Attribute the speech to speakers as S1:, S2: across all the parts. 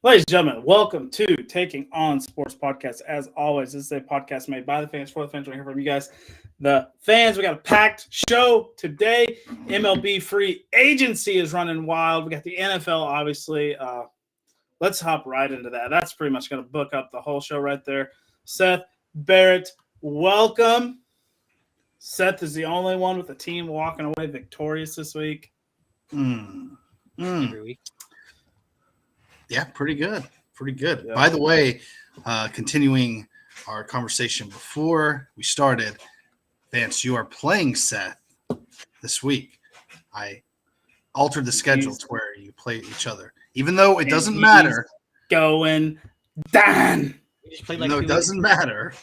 S1: Ladies and gentlemen, welcome to Taking On Sports Podcast. As always, this is a podcast made by the fans for the fans. We're here from you guys, the fans. We got a packed show today. MLB free agency is running wild. We got the NFL, obviously. Let's hop right into that. That's pretty much going to book up the whole show right there. Seth Barrett, welcome. Seth is the only one with the team walking away victorious this week.
S2: Every week. Yeah, pretty good. Pretty good.
S1: Yeah.
S2: By the way, continuing our conversation before we started, Vance, you are playing Seth this week. I altered the schedule to where you play each other, even though it doesn't matter.
S1: Going down.
S2: No, it doesn't matter.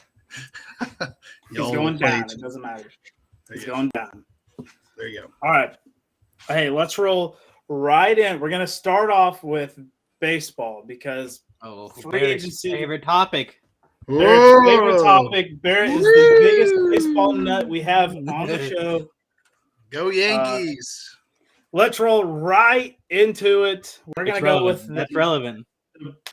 S1: He's going down. It doesn't matter. He's going down.
S2: There you go.
S1: All right. Hey, let's roll right in. We're going to start off with baseball because free agency.
S3: Favorite topic.
S1: Barrett's favorite topic. Barrett is the biggest baseball nut we have on the show.
S2: Go Yankees.
S1: Let's roll right into it. We're going to go with
S3: that's relevant.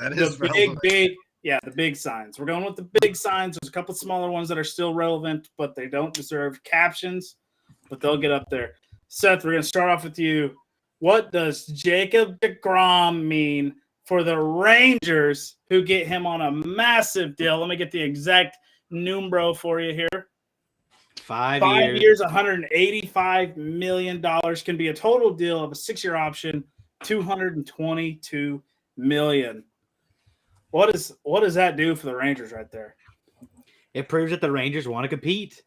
S2: That is
S1: the big signs. We're going with the big signs. There's a couple smaller ones that are still relevant, but they don't deserve captions, but they'll get up there. Seth, we're going to start off with you. What does Jacob deGrom mean for the Rangers who get him on a massive deal? Let me get the exact numero for you here.
S3: 5
S1: years, $185 million. Can be a total deal of a 6-year option, $222 million. What does that do for the Rangers right there?
S3: It proves that the Rangers want to compete.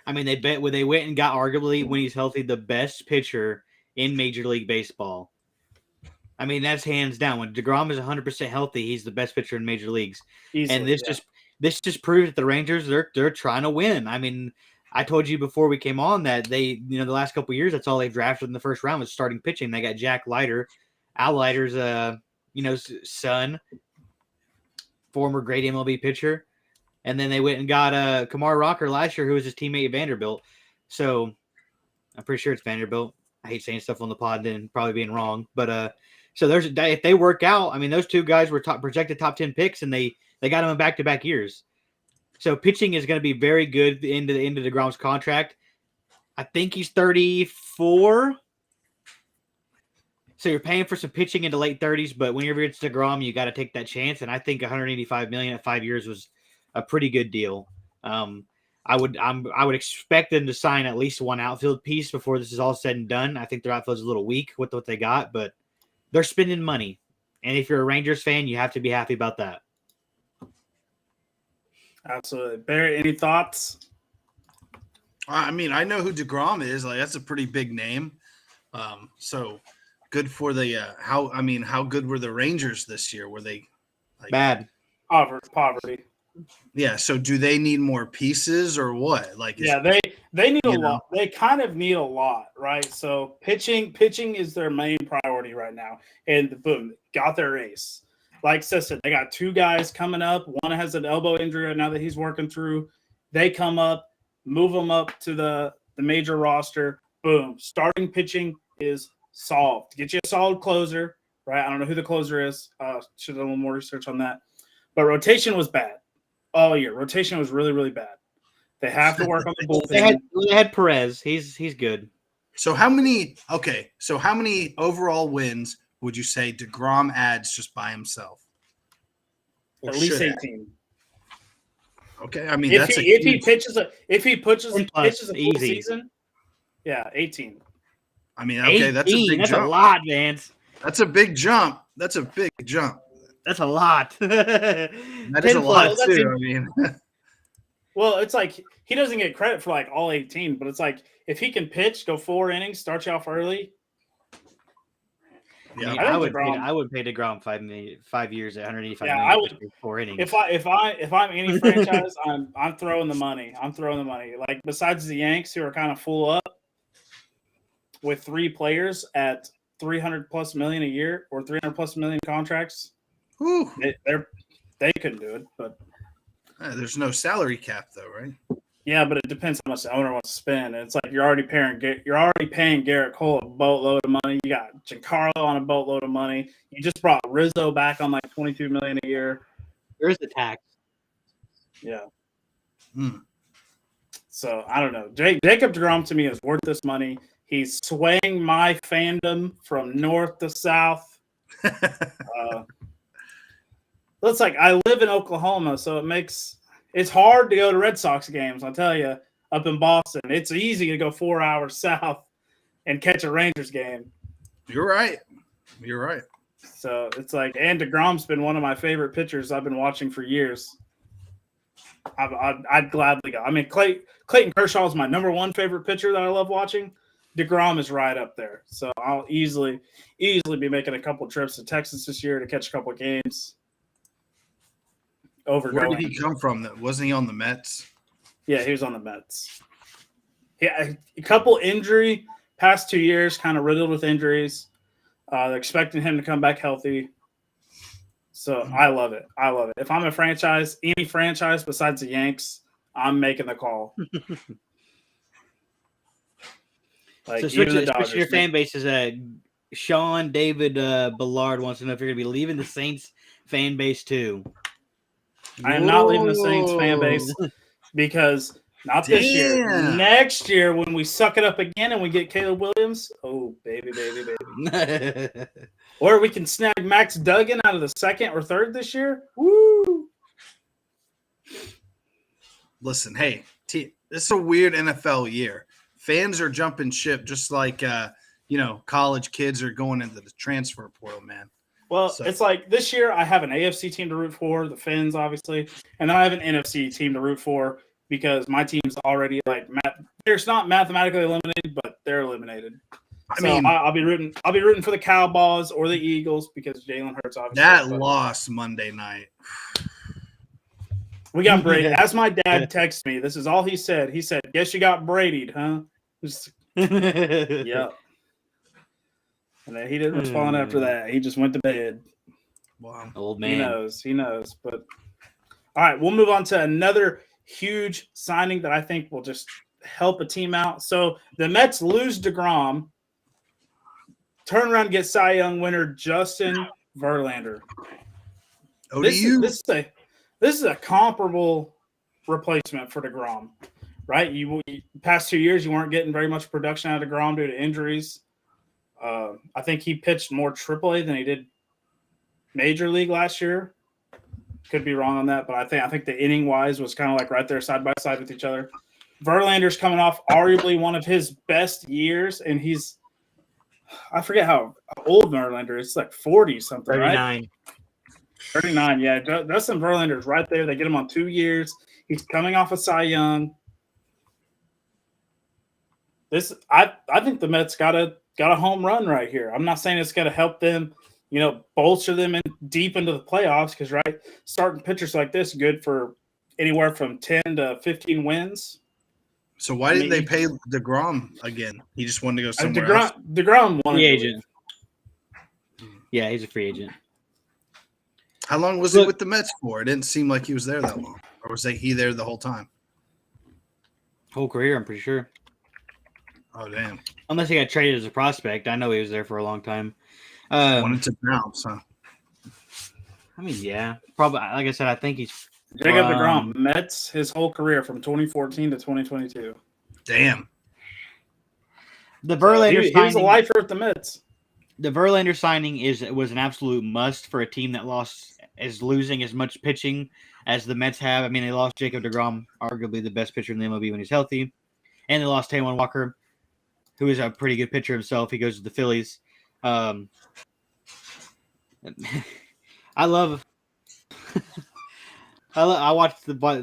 S3: I mean, they went and got arguably, when he's healthy, the best pitcher in Major League Baseball. I mean, that's hands down. When deGrom is 100% healthy, he's the best pitcher in Major Leagues.
S1: Easily,
S3: and this just proves that the Rangers they're trying to win. I mean, I told you before we came on that they, the last couple of years, that's all they've drafted in the first round was starting pitching. They got Jack Leiter, Al Leiter's son, former great MLB pitcher. And then they went and got Kumar Rocker last year, who was his teammate at Vanderbilt. So I'm pretty sure it's Vanderbilt. I hate saying stuff on the pod and probably being wrong. But so if they work out, I mean, those two guys were projected top 10 picks, and they got them in back-to-back years. So pitching is going to be very good into deGrom's contract. I think he's 34. So you're paying for some pitching into late 30s, but whenever it's deGrom, you got to take that chance. And I think $185 million at 5 years was a pretty good deal. I would expect them to sign at least one outfield piece before this is all said and done. I think their outfield's a little weak with what they got, but they're spending money. And if you're a Rangers fan, you have to be happy about that.
S1: Absolutely. Barry, any thoughts?
S2: I mean, I know who deGrom is. Like, that's a pretty big name. So good for the how good were the Rangers this year? Were they
S3: bad?
S1: Poverty.
S2: Yeah. So do they need more pieces or what?
S1: They need a lot. They kind of need a lot, right? So pitching is their main priority right now. And boom, got their ace. Like Seth said, they got two guys coming up. One has an elbow injury right now that he's working through. They come up, move them up to the major roster. Boom. Starting pitching is solved. Get you a solid closer, right? I don't know who the closer is. Should have done a little more research on that. But rotation was bad all year. Rotation was really, really bad. They have to work on the bullpen.
S3: They had Perez. He's good.
S2: So how many overall wins would you say deGrom adds just by himself?
S1: At least 18.
S2: Okay, I mean
S1: if he pitches a full
S3: easy
S1: season, yeah, 18.
S2: I mean, okay,
S3: 18,
S2: that's a big
S3: that's
S2: jump.
S3: a lot, Vance.
S2: That's a big jump. That's a big jump.
S3: That's a lot.
S2: That is a lot too. I mean,
S1: well, it's like he doesn't get credit for like all 18, but it's like if he can pitch, go 4 innings, start you off early.
S3: Yeah, I would pay deGrom 5 years at 185 million.
S1: I would
S3: 4 innings.
S1: If I'm any franchise, I'm throwing the money. Like besides the Yanks, who are kind of full up with 3 players at $300+ million a year or $300+ million contracts. They couldn't do it, but
S2: there's no salary cap though, right?
S1: Yeah, but it depends how much the owner wants to spend. And it's like you're already paying Garrett Cole a boatload of money. You got Giancarlo on a boatload of money. You just brought Rizzo back on like $22 million a year.
S3: There is a tax.
S1: Yeah.
S2: Hmm.
S1: So I don't know. Jacob deGrom to me is worth this money. He's swaying my fandom from north to south. Looks like I live in Oklahoma, so it's hard to go to Red Sox games. I'll tell you, up in Boston, it's easy to go 4 hours south and catch a Rangers game.
S2: You're right. You're right.
S1: So it's like, and deGrom's been one of my favorite pitchers I've been watching for years. I'd gladly go. I mean, Clayton Kershaw is my number one favorite pitcher that I love watching. deGrom is right up there. So I'll easily be making a couple trips to Texas this year to catch a couple games.
S2: Where did he come from? Wasn't he on the Mets?
S1: Yeah, he was on the Mets. Yeah, a couple injury past 2 years, kind of riddled with injuries. They're expecting him to come back healthy. So I love it. I love it. If I'm a franchise, any franchise besides the Yanks, I'm making the call.
S3: Like, so switch your fan base is Sean David Ballard wants to know if you're going to be leaving the Saints fan base too.
S1: I am not leaving the Saints fan base because not this year. Next year when we suck it up again and we get Caleb Williams, oh, baby. Or we can snag Max Duggan out of the second or third this year. Woo!
S2: Listen, hey, this is a weird NFL year. Fans are jumping ship just like, college kids are going into the transfer portal, man.
S1: Well, it's like this year I have an AFC team to root for, the Finns, obviously, and then I have an NFC team to root for because my team's already they're not mathematically eliminated, but they're eliminated. I'll be rooting for the Cowboys or the Eagles because Jalen Hurts obviously.
S2: That lost Monday night.
S1: We got Brady. As my dad texted me, this is all he said. He said, "Guess you got Brady'd, huh?" Yeah. And then he didn't respond after that. He just went to bed.
S2: Wow.
S3: Old man.
S1: He knows. But all right, we'll move on to another huge signing that I think will just help a team out. So the Mets lose deGrom. Turn around and get Cy Young winner Justin Verlander. This is a comparable replacement for deGrom, right? You past 2 years you weren't getting very much production out of deGrom due to injuries. I think he pitched more AAA than he did Major League last year. Could be wrong on that, but I think the inning wise was kind of like right there side by side with each other. Verlander's coming off arguably one of his best years, and I forget how old Verlander is. It's like 40 something,
S3: 39.
S1: Right? 39, yeah. Justin Verlander's right there. They get him on 2 years. He's coming off a Cy Young. I think the Mets got a home run right here. I'm not saying it's going to help them, bolster them deep into the playoffs because, right, starting pitchers like this good for anywhere from 10 to 15 wins.
S2: So why didn't they pay deGrom again? He just wanted to go somewhere else?
S1: deGrom wanted
S3: free agent. Yeah, he's a free agent.
S2: How long was he with the Mets for? It didn't seem like he was there that long. Or was he there the whole time?
S3: Whole career, I'm pretty sure.
S2: Oh, damn.
S3: Unless he got traded as a prospect. I know he was there for a long time.
S2: Wanted to bounce, huh?
S3: I mean, yeah. Probably, like I said, I think he's
S1: Jacob deGrom, Mets his whole career from 2014 to 2022.
S2: Damn.
S3: The Verlander
S1: he was a lifer at the Mets.
S3: The Verlander signing was an absolute must for a team that is losing as much pitching as the Mets have. I mean, they lost Jacob deGrom, arguably the best pitcher in the MLB when he's healthy, and they lost Taijuan Walker, who is a pretty good pitcher himself. He goes to the Phillies. I watched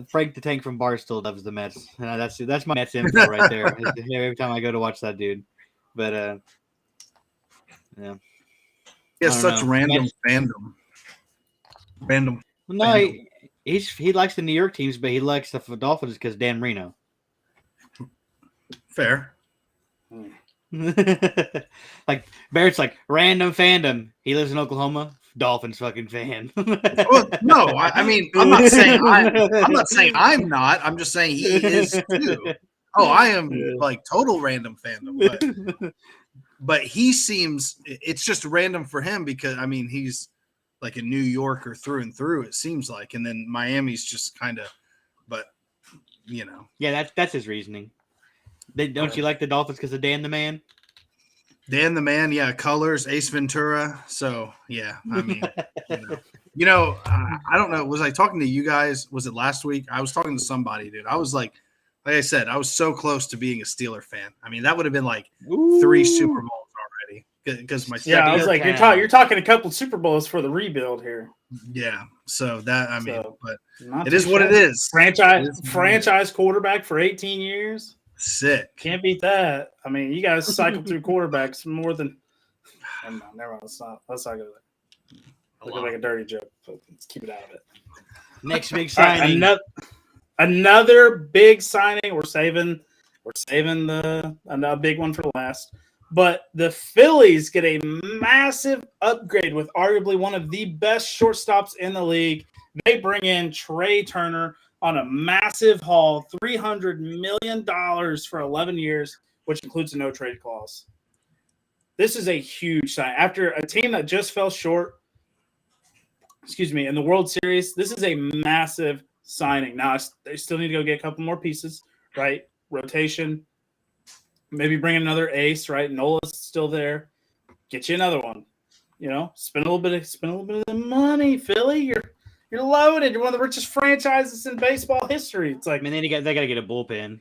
S3: Frank the Tank from Barstool loves the Mets. That's my Mets info right there. Every time I go to watch that dude, but yeah.
S2: He has such random fandom. Random.
S3: No, he likes the New York teams, but he likes the Dolphins because Dan Marino.
S2: Fair.
S3: Like Barrett's like random fandom. He lives in Oklahoma. Dolphins fucking fan.
S2: Well, no, I mean, I'm not saying I'm not. I'm just saying he is too. Oh, I am like total random fandom, but he seems it's just random for him because I mean he's like a New Yorker through and through. It seems like, and then Miami's just kind of, but you know,
S3: yeah, that's his reasoning. Don't you like the Dolphins because of Dan the Man?
S2: Dan the Man, yeah, colors, Ace Ventura. So yeah, I mean, you know, I don't know. Was I talking to you guys? Was it last week? I was talking to somebody, dude. I was like I said, I was so close to being a Steeler fan. I mean, that would have been like 3 Super Bowls already because my
S1: I was like, you're talking a couple Super Bowls for the rebuild here.
S2: Yeah, so that I mean, but
S1: it
S2: is what it is.
S1: Franchise quarterback for 18 years.
S2: Sick.
S1: Can't beat that. I mean, you guys cycle through quarterbacks more than. Never mind. Let's not go there. Look like a dirty joke. But let's keep it out of it.
S3: Next big signing.
S1: Another big signing. We're saving a big one for last. But the Phillies get a massive upgrade with arguably one of the best shortstops in the league. They bring in Trey Turner on a massive haul, $300 million for 11 years, which includes a no-trade clause. This is a huge sign. After a team that just fell short, in the World Series, this is a massive signing. Now, they still need to go get a couple more pieces, right? Rotation. Maybe bring another ace, right? Nola's still there. Get you another one. You know, spend a little bit of the money, Philly. You're loaded. You're one of the richest franchises in baseball history. It's like,
S3: I mean, they got to get a bullpen.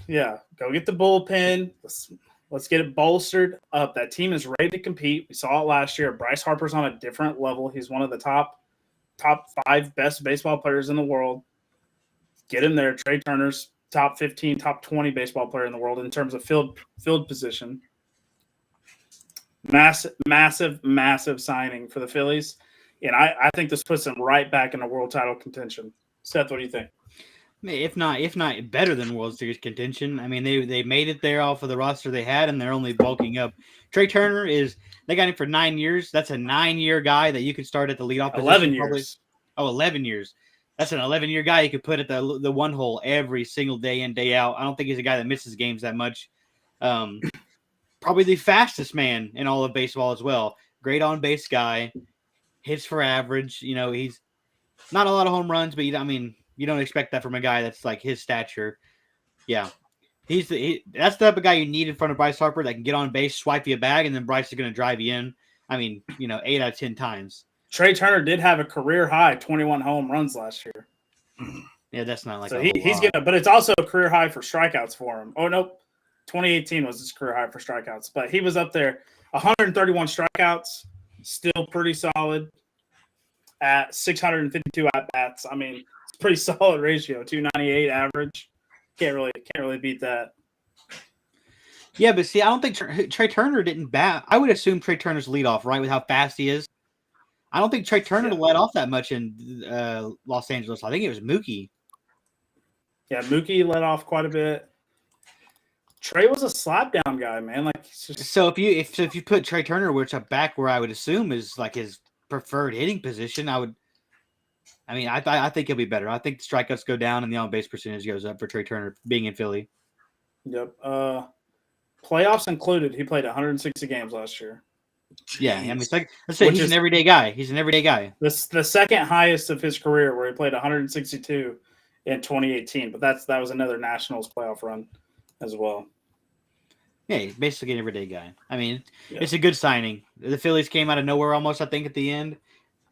S1: Yeah, go get the bullpen. Let's get it bolstered up. That team is ready to compete. We saw it last year. Bryce Harper's on a different level. He's one of the top 5 best baseball players in the world. Get him there. Trey Turner's top 15, top 20 baseball player in the world in terms of field position. Massive signing for the Phillies. And I think this puts them right back in the world title contention. Seth, what do you think?
S3: If not better than World Series contention. I mean, they made it there off of the roster they had, and they're only bulking up. Trey Turner they got him for 9 years. That's a 9-year guy that you could start at the leadoff position.
S1: 11 years.
S3: Oh, 11 years. That's an 11-year guy you could put at the one hole every single day in, day out. I don't think he's a guy that misses games that much. Probably the fastest man in all of baseball as well. Great on-base guy. Hits for average. You know, he's not a lot of home runs, but you don't expect that from a guy that's like his stature. Yeah. That's the type of guy you need in front of Bryce Harper that can get on base, swipe you a bag, and then Bryce is going to drive you in. 8 out of 10 times.
S1: Trey Turner did have a career high 21 home runs last year.
S3: Yeah, that's not like
S1: so he's getting, but it's also a career high for strikeouts for him. Oh nope, 2018 was his career high for strikeouts, but he was up there, 131 strikeouts, still pretty solid at 652 at bats. I mean, it's a pretty solid ratio, 298 average. Can't really beat that.
S3: Yeah, but see, I don't think Trey Turner didn't bat. I would assume Trey Turner's leadoff, right, with how fast he is. I don't think Trey Turner led off that much in Los Angeles. I think it was Mookie.
S1: Yeah, Mookie led off quite a bit. Trey was a slap-down guy, man.
S3: So if you put Trey Turner, which back where I would assume is like his preferred hitting position, I think he'll be better. I think the strikeouts go down and the on-base percentage goes up for Trey Turner being in Philly.
S1: Yep. Playoffs included, he played 160 games last year.
S3: Jeez. Yeah, he's an everyday guy. He's an everyday guy.
S1: The second highest of his career, where he played 162 in 2018. But that was another Nationals playoff run as well.
S3: Yeah, he's basically an everyday guy. I mean, It's a good signing. The Phillies came out of nowhere almost, I think, at the end.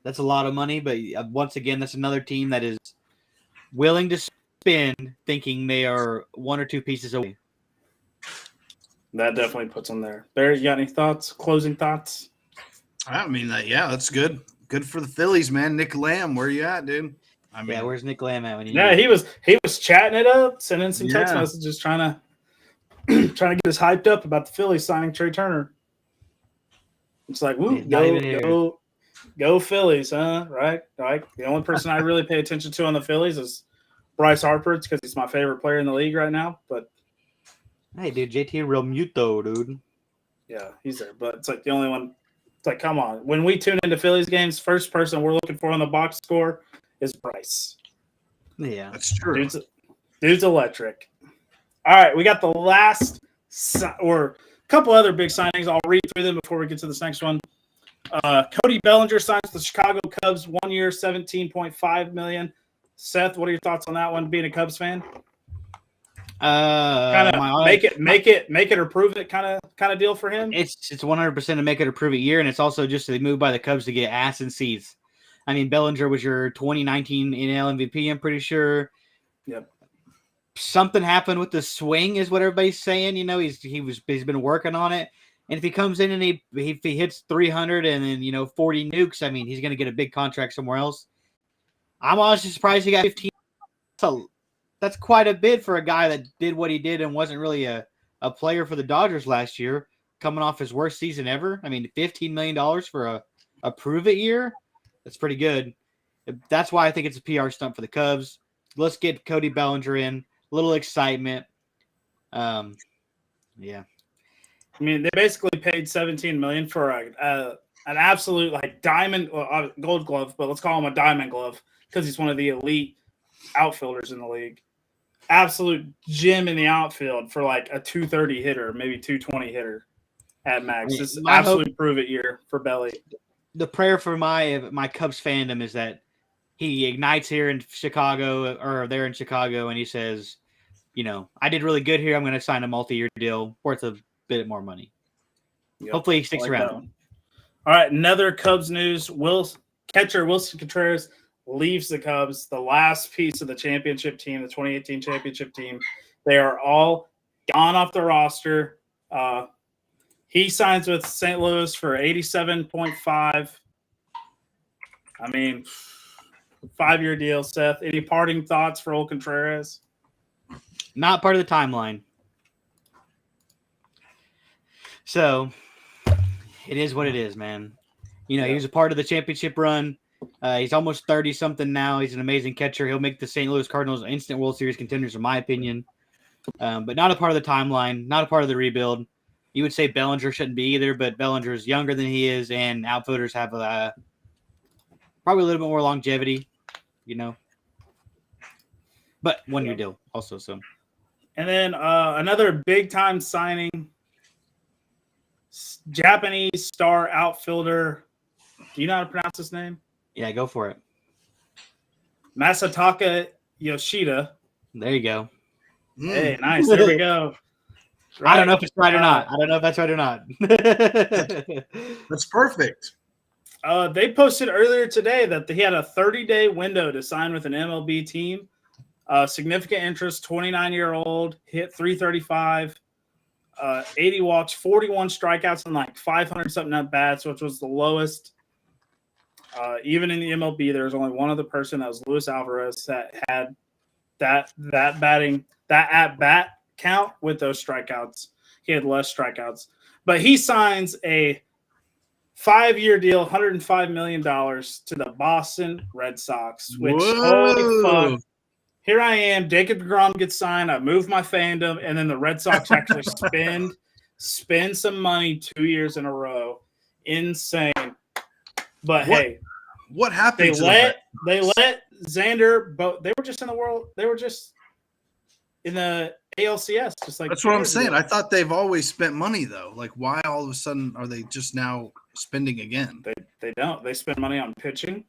S3: That's a lot of money, but once again, that's another team that is willing to spend, thinking they are 1 or 2 pieces away.
S1: That definitely puts them there. Barry, you got any thoughts? Closing thoughts?
S2: I mean, that's good. Good for the Phillies, man. Nick Lamb, where you at, dude?
S3: Where's Nick Lamb at?
S1: He was chatting it up, sending some text messages, trying to get us hyped up about the Phillies signing Trey Turner. It's like, woo, go Phillies, huh? Right? Like the only person I really pay attention to on the Phillies is Bryce Harper. It's because he's my favorite player in the league right now. But
S3: hey, dude, JT Realmuto, dude.
S1: Yeah, he's there. But it's like the only one It's like, come on. When we tune into Phillies games, first person we're looking for on the box score is Bryce.
S3: Yeah,
S2: that's true.
S1: Dude's electric. All right, we got the last or a couple other big signings. I'll read through them before we get to this next one. Cody Bellinger signs the Chicago Cubs 1 year, $17.5 million. Seth, what are your thoughts on that one? Being a Cubs fan, kind of make it or prove it kind of deal for him.
S3: It's 100% to make it or prove it year, and it's also just a move by the Cubs to get ass in seats. I mean, Bellinger was your 2019 NL MVP, I'm pretty sure.
S1: Yep.
S3: Something happened with the swing, is what everybody's saying. You know, he's been working on it, and if he comes in and he hits 300 and then 40 nukes, I mean, he's going to get a big contract somewhere else. I'm honestly surprised he got 15. So that's quite a bit for a guy that did what he did and wasn't really a player for the Dodgers last year, coming off his worst season ever. I mean, $15 million for a prove it year, that's pretty good. That's why I think it's a PR stunt for the Cubs. Let's get Cody Bellinger in. A little excitement. Yeah.
S1: I mean, they basically paid $17 million for an absolute diamond Gold Glove, but let's call him a Diamond Glove because he's one of the elite outfielders in the league. Absolute gem in the outfield for a 230 hitter, maybe 220 hitter at max. This is absolute prove it year for Belly.
S3: The prayer for my Cubs fandom is that he ignites here in Chicago or there in Chicago, and he says, I did really good here. I'm going to sign a multi-year deal worth a bit more money. Yep. Hopefully he sticks around.
S1: All right, another Cubs news. Catcher Wilson Contreras leaves the Cubs, the last piece of the championship team, the 2018 championship team. They are all gone off the roster. He signs with St. Louis for $87.5. I mean, 5-year deal, Seth. Any parting thoughts for old Contreras?
S3: Not part of the timeline. So it is what it is, man. He was a part of the championship run. He's almost 30-something now. He's an amazing catcher. He'll make the St. Louis Cardinals instant World Series contenders, in my opinion. But not a part of the timeline, not a part of the rebuild. You would say Bellinger shouldn't be either, but Bellinger is younger than he is, and outfielders have probably a little bit more longevity, But 1-year deal also, so.
S1: And then another big-time signing, Japanese star outfielder. Do you know how to pronounce his name?
S3: Yeah, go for it.
S1: Masataka Yoshida.
S3: There you go.
S1: Hey, nice. There we go.
S3: Right. I don't know if it's right or not. I don't know if that's right or not.
S2: That's perfect.
S1: They posted earlier today that he had a 30-day window to sign with an MLB team. Significant interest, 29-year-old, hit 335, 80 walks, 41 strikeouts, and 500-something at-bats, which was the lowest. Even in the MLB, there was only one other person, that was Luis Alvarez, that had that at-bat count with those strikeouts. He had less strikeouts. But he signs a 5-year deal, $105 million to the Boston Red Sox, which, holy fuck. Here I am, deGrom gets signed, I move my fandom, and then the Red Sox actually spend some money 2 years in a row. Insane. But hey,
S2: what happened?
S1: They let Xander, but they were just in the world. They were just in the ALCS, just like
S2: that's what I'm saying. I thought they've always spent money though. Why all of a sudden are they just now spending again?
S1: They don't. They spend money on pitching,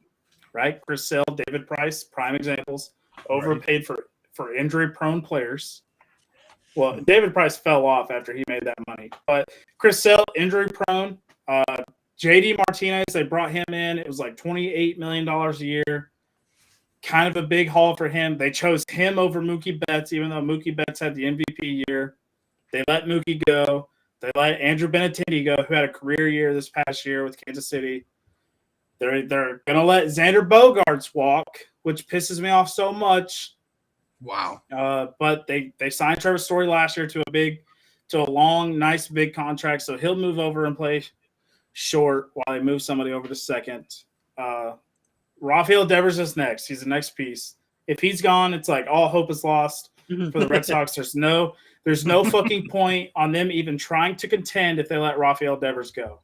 S1: right? Chris Sale, David Price, prime examples. Overpaid for injury-prone players. Well, David Price fell off after he made that money, but Chris Sale, injury-prone. JD Martinez, they brought him in. It was $28 million a year. Kind of a big haul for him. They chose him over Mookie Betts, even though Mookie Betts had the MVP year. They let Mookie go. They let Andrew Benintendi go, who had a career year this past year with Kansas City. They're going to let Xander Bogaerts walk, which pisses me off so much.
S2: Wow.
S1: But they signed Trevor Story last year to a long, nice, big contract, so he'll move over and play short while they move somebody over to second. Rafael Devers is next. He's the next piece. If he's gone, it's all hope is lost for the Red Sox. There's no fucking point on them even trying to contend if they let Rafael Devers go.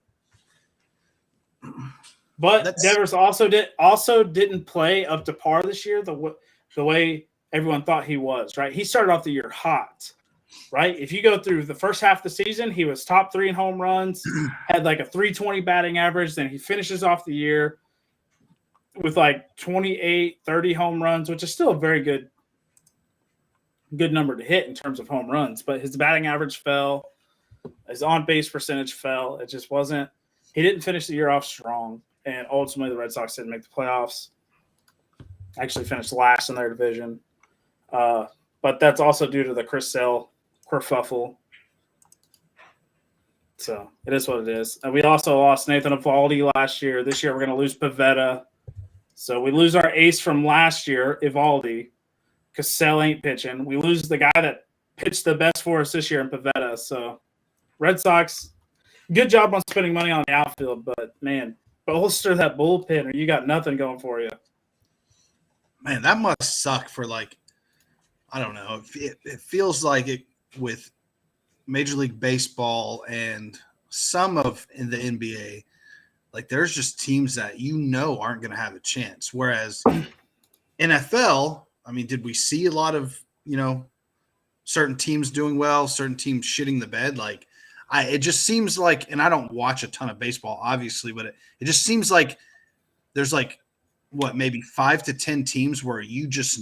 S1: But Devers also didn't play up to par this year the way everyone thought he was, right? He started off the year hot, right? If you go through the first half of the season, he was top 3 in home runs, had like a 320 batting average. Then he finishes off the year with like 28, 30 home runs, which is still a very good number to hit in terms of home runs. But his batting average fell, his on-base percentage fell. It just wasn't – he didn't finish the year off strong. And ultimately, the Red Sox didn't make the playoffs. Actually finished last in their division. But that's also due to the Chris Sale kerfuffle. So it is what it is. And we also lost Nathan Eovaldi last year. This year we're going to lose Pivetta. So we lose our ace from last year, Eovaldi, because Sale ain't pitching. We lose the guy that pitched the best for us this year in Pivetta. So Red Sox, good job on spending money on the outfield. But, man, bolster that bullpen or you got nothing going for you.
S2: Man, that must suck for I don't know. It feels like it with Major League Baseball and some of in the NBA. Like there's just teams that aren't going to have a chance. Whereas NFL, I mean, did we see a lot of certain teams doing well, certain teams shitting the bed? Like it just seems like, and I don't watch a ton of baseball, obviously, but it just seems like there's maybe 5 to 10 teams where you just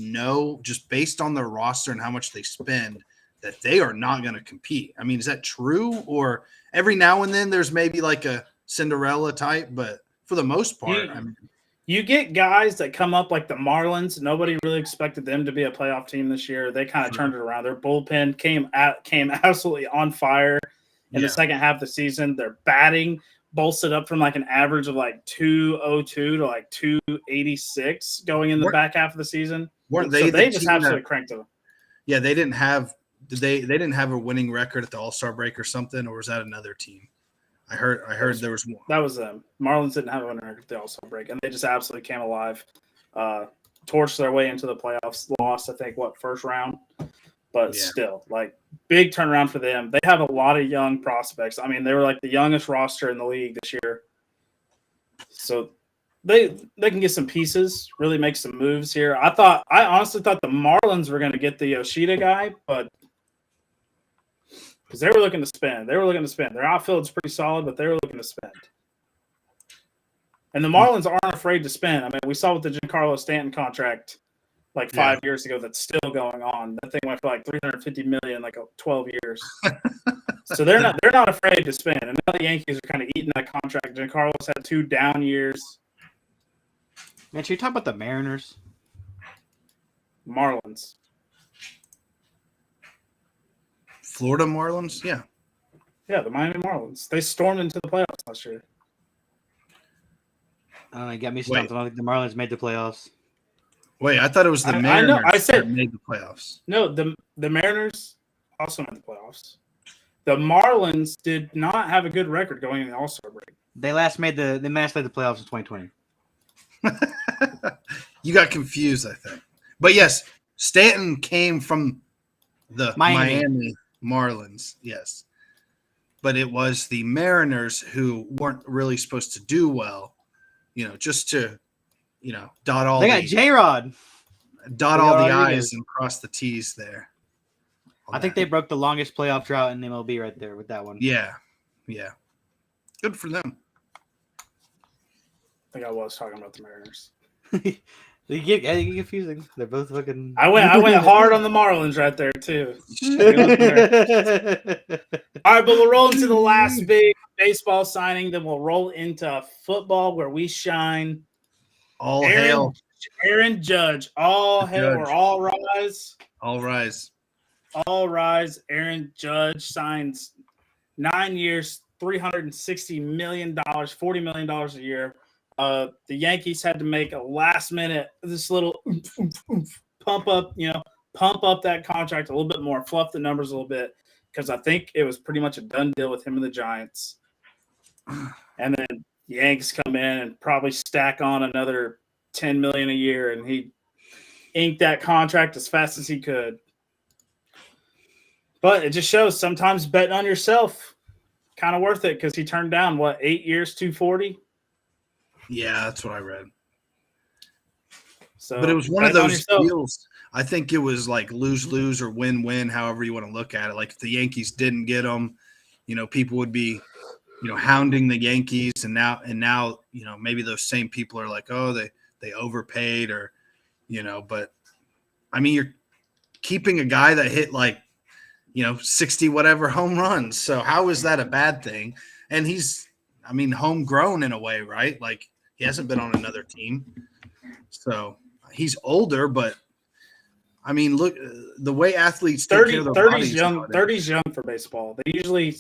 S2: based on their roster and how much they spend that they are not going to compete. I mean, is that true? Or every now and then there's maybe like a Cinderella type, but for the most part,
S1: you get guys that come up like the Marlins. Nobody really expected them to be a playoff team this year. They kind of turned it around. Their bullpen came absolutely on fire in the second half of the season. Their batting bolstered up from like an average of like 202 to like 286 going in the back half of the season.
S2: Weren't they?
S1: So they just absolutely cranked them.
S2: Yeah, they didn't have. They didn't have a winning record at the All-Star break or something, or was that another team? I heard there was one.
S1: That was them. Marlins didn't have a winning record at the All-Star break, and they just absolutely came alive, torched their way into the playoffs. Lost, I think, first round, but still, like big turnaround for them. They have a lot of young prospects. I mean, they were like the youngest roster in the league this year, so they can get some pieces, really make some moves here. I honestly thought the Marlins were going to get the Yoshida guy, but because they were looking to spend. Their outfield's pretty solid, but they were looking to spend. And the Marlins aren't afraid to spend. I mean, we saw with the Giancarlo Stanton contract like 5 years ago that's still going on. That thing went for like $350 million, like 12 years. So they're not afraid to spend. And now the Yankees are kind of eating that contract. Giancarlo's had 2 down years.
S3: Man, should you talk about the Mariners?
S1: Marlins.
S2: Florida Marlins? Yeah.
S1: Yeah, the Miami Marlins. They stormed into the playoffs last year.
S3: You got me stumped. I don't think the Marlins made the playoffs.
S2: Wait, I thought it was the Mariners
S1: I said
S2: that made the playoffs.
S1: No, the Mariners also made the playoffs. The Marlins did not have a good record going in the All-Star break.
S3: They last made the playoffs in 2020.
S2: You got confused, I think. But yes, Stanton came from the Miami Marlins, yes. But it was the Mariners who weren't really supposed to do well, just to, dot all
S3: They got J-Rod.
S2: Dot all the I's and cross the T's there.
S3: I think they broke the longest playoff drought in MLB right there with that one.
S2: Yeah. Good for them.
S1: I think I was talking about the Mariners.
S3: They get confusing. They're both fucking.
S1: I went hard on the Marlins right there too. All right, but we'll roll into the last big baseball signing. Then we'll roll into football where we shine.
S2: All hail,
S1: Aaron Judge. All hail, or all rise.
S2: All rise.
S1: All rise. Aaron Judge signs 9 years, $360 million, $40 million a year. The Yankees had to make a last minute, this little pump up that contract a little bit more, fluff the numbers a little bit, because I think it was pretty much a done deal with him and the Giants. And then the Yankees come in and probably stack on another $10 million a year, and he inked that contract as fast as he could. But it just shows sometimes betting on yourself kind of worth it, because he turned down 8 years, $240.
S2: Yeah, that's what I read.
S1: So,
S2: but it was one of those deals. I think it was like lose-lose or win-win, however you want to look at it. Like if the Yankees didn't get him, people would be, hounding the Yankees, and now, maybe those same people are like, oh, they overpaid, or, but I mean, you're keeping a guy that hit like, 60 whatever home runs. So how is that a bad thing? And he's, homegrown in a way, right? Like he hasn't been on another team. So he's older, but look, the way athletes take care of their
S1: 30's young. 30's young for baseball. They usually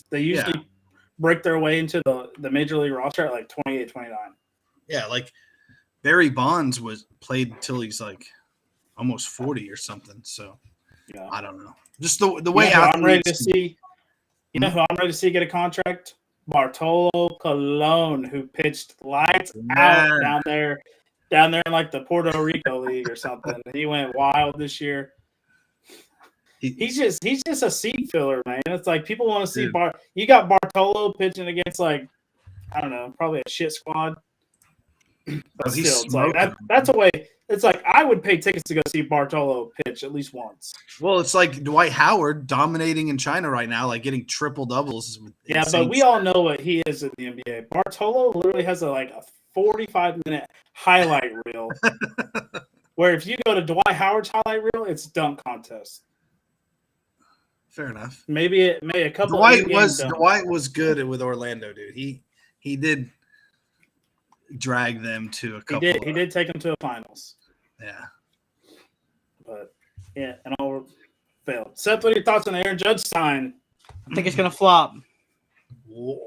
S1: break their way into the major league roster at like 28, 29.
S2: Yeah, like Barry Bonds played till he's like almost 40 or something. So yeah. I don't know. Just the way
S1: I'm ready to see. You know who I'm ready to see get a contract? Bartolo Colon, who pitched lights out down there in like the Puerto Rico League or something. He went wild this year. He's just a seat filler, man. It's like people want to see you got Bartolo pitching against like, I don't know, probably a shit squad. But still, it's like that's a way. It's like I would pay tickets to go see Bartolo pitch at least once.
S2: Well, it's like Dwight Howard dominating in China right now, like getting triple doubles.
S1: Yeah, but we all know what he is in the NBA. Bartolo literally has a 45-minute highlight reel where if you go to Dwight Howard's highlight reel, it's dunk contest.
S2: Fair enough.
S1: Maybe a couple.
S2: Dwight was good with Orlando, dude. He did drag them to a couple.
S1: He did take them to the finals.
S2: Yeah.
S1: But yeah, and all failed. Seth, what are your thoughts on the Aaron Judge sign?
S3: I think it's gonna flop.
S1: Whoa.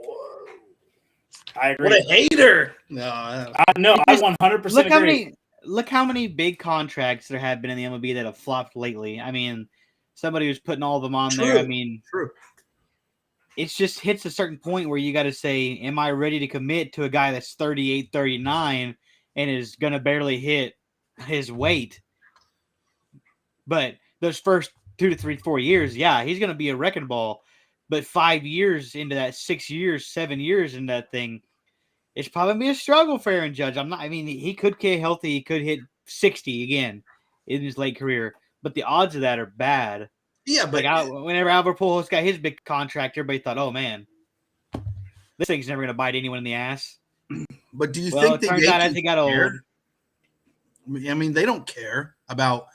S1: I agree.
S2: What a hater!
S1: I 100% agree.
S3: Look how many big contracts there have been in the MLB that have flopped lately. Somebody was putting all of them on there.
S2: True.
S3: It's just hits a certain point where you got to say, am I ready to commit to a guy that's 38, 39 and is going to barely hit his weight? But those first 2 to 3, 4 years, yeah, he's going to be a wrecking ball. But 5 years into that, 6 years, 7 years into that thing, it's probably be a struggle for Aaron Judge. He could get healthy. He could hit 60 again in his late career. But the odds of that are bad.
S2: Yeah, but
S3: whenever Albert Pujols got his big contract, everybody thought, "Oh man, this thing's never going to bite anyone in the ass."
S2: But do you think
S3: it turns out as he got old?
S2: They don't care about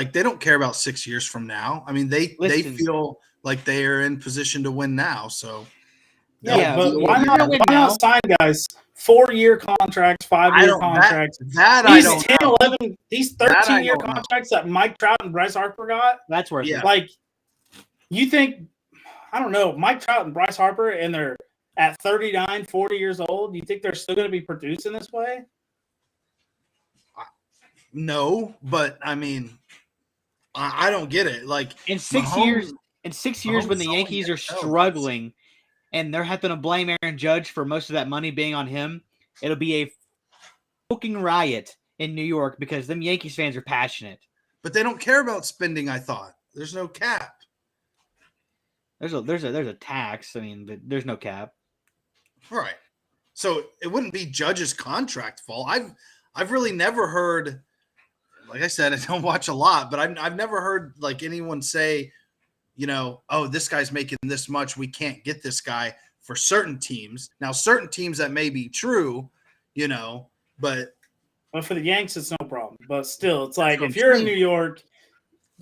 S2: they don't care about 6 years from now. They feel like they are in position to win now. So
S1: yeah, but why not sign guys 4-year contracts, 5-year contracts? These 10, 11, these 13-year contracts that Mike Trout and Bryce Harper got.
S3: That's worth it.
S1: Like, you think, I don't know, Mike Trout and Bryce Harper, and they're at 39, 40 years old. You think they're still going to be producing this way?
S2: No, but I don't get it. Like
S3: in 6 years, when the Yankees are struggling. And they're having to blame Aaron Judge for most of that money being on him. It'll be a fucking riot in New York because them Yankees fans are passionate.
S2: But they don't care about spending, I thought. There's no cap.
S3: There's a tax. But there's no cap.
S2: Right. So it wouldn't be Judge's contract fault. I've really never heard, like I said, I don't watch a lot, but I've never heard like anyone say, oh, this guy's making this much, we can't get this guy for certain teams. Now, certain teams that may be true, but
S1: for the Yanks, it's no problem. But still, it's like if you're in New York,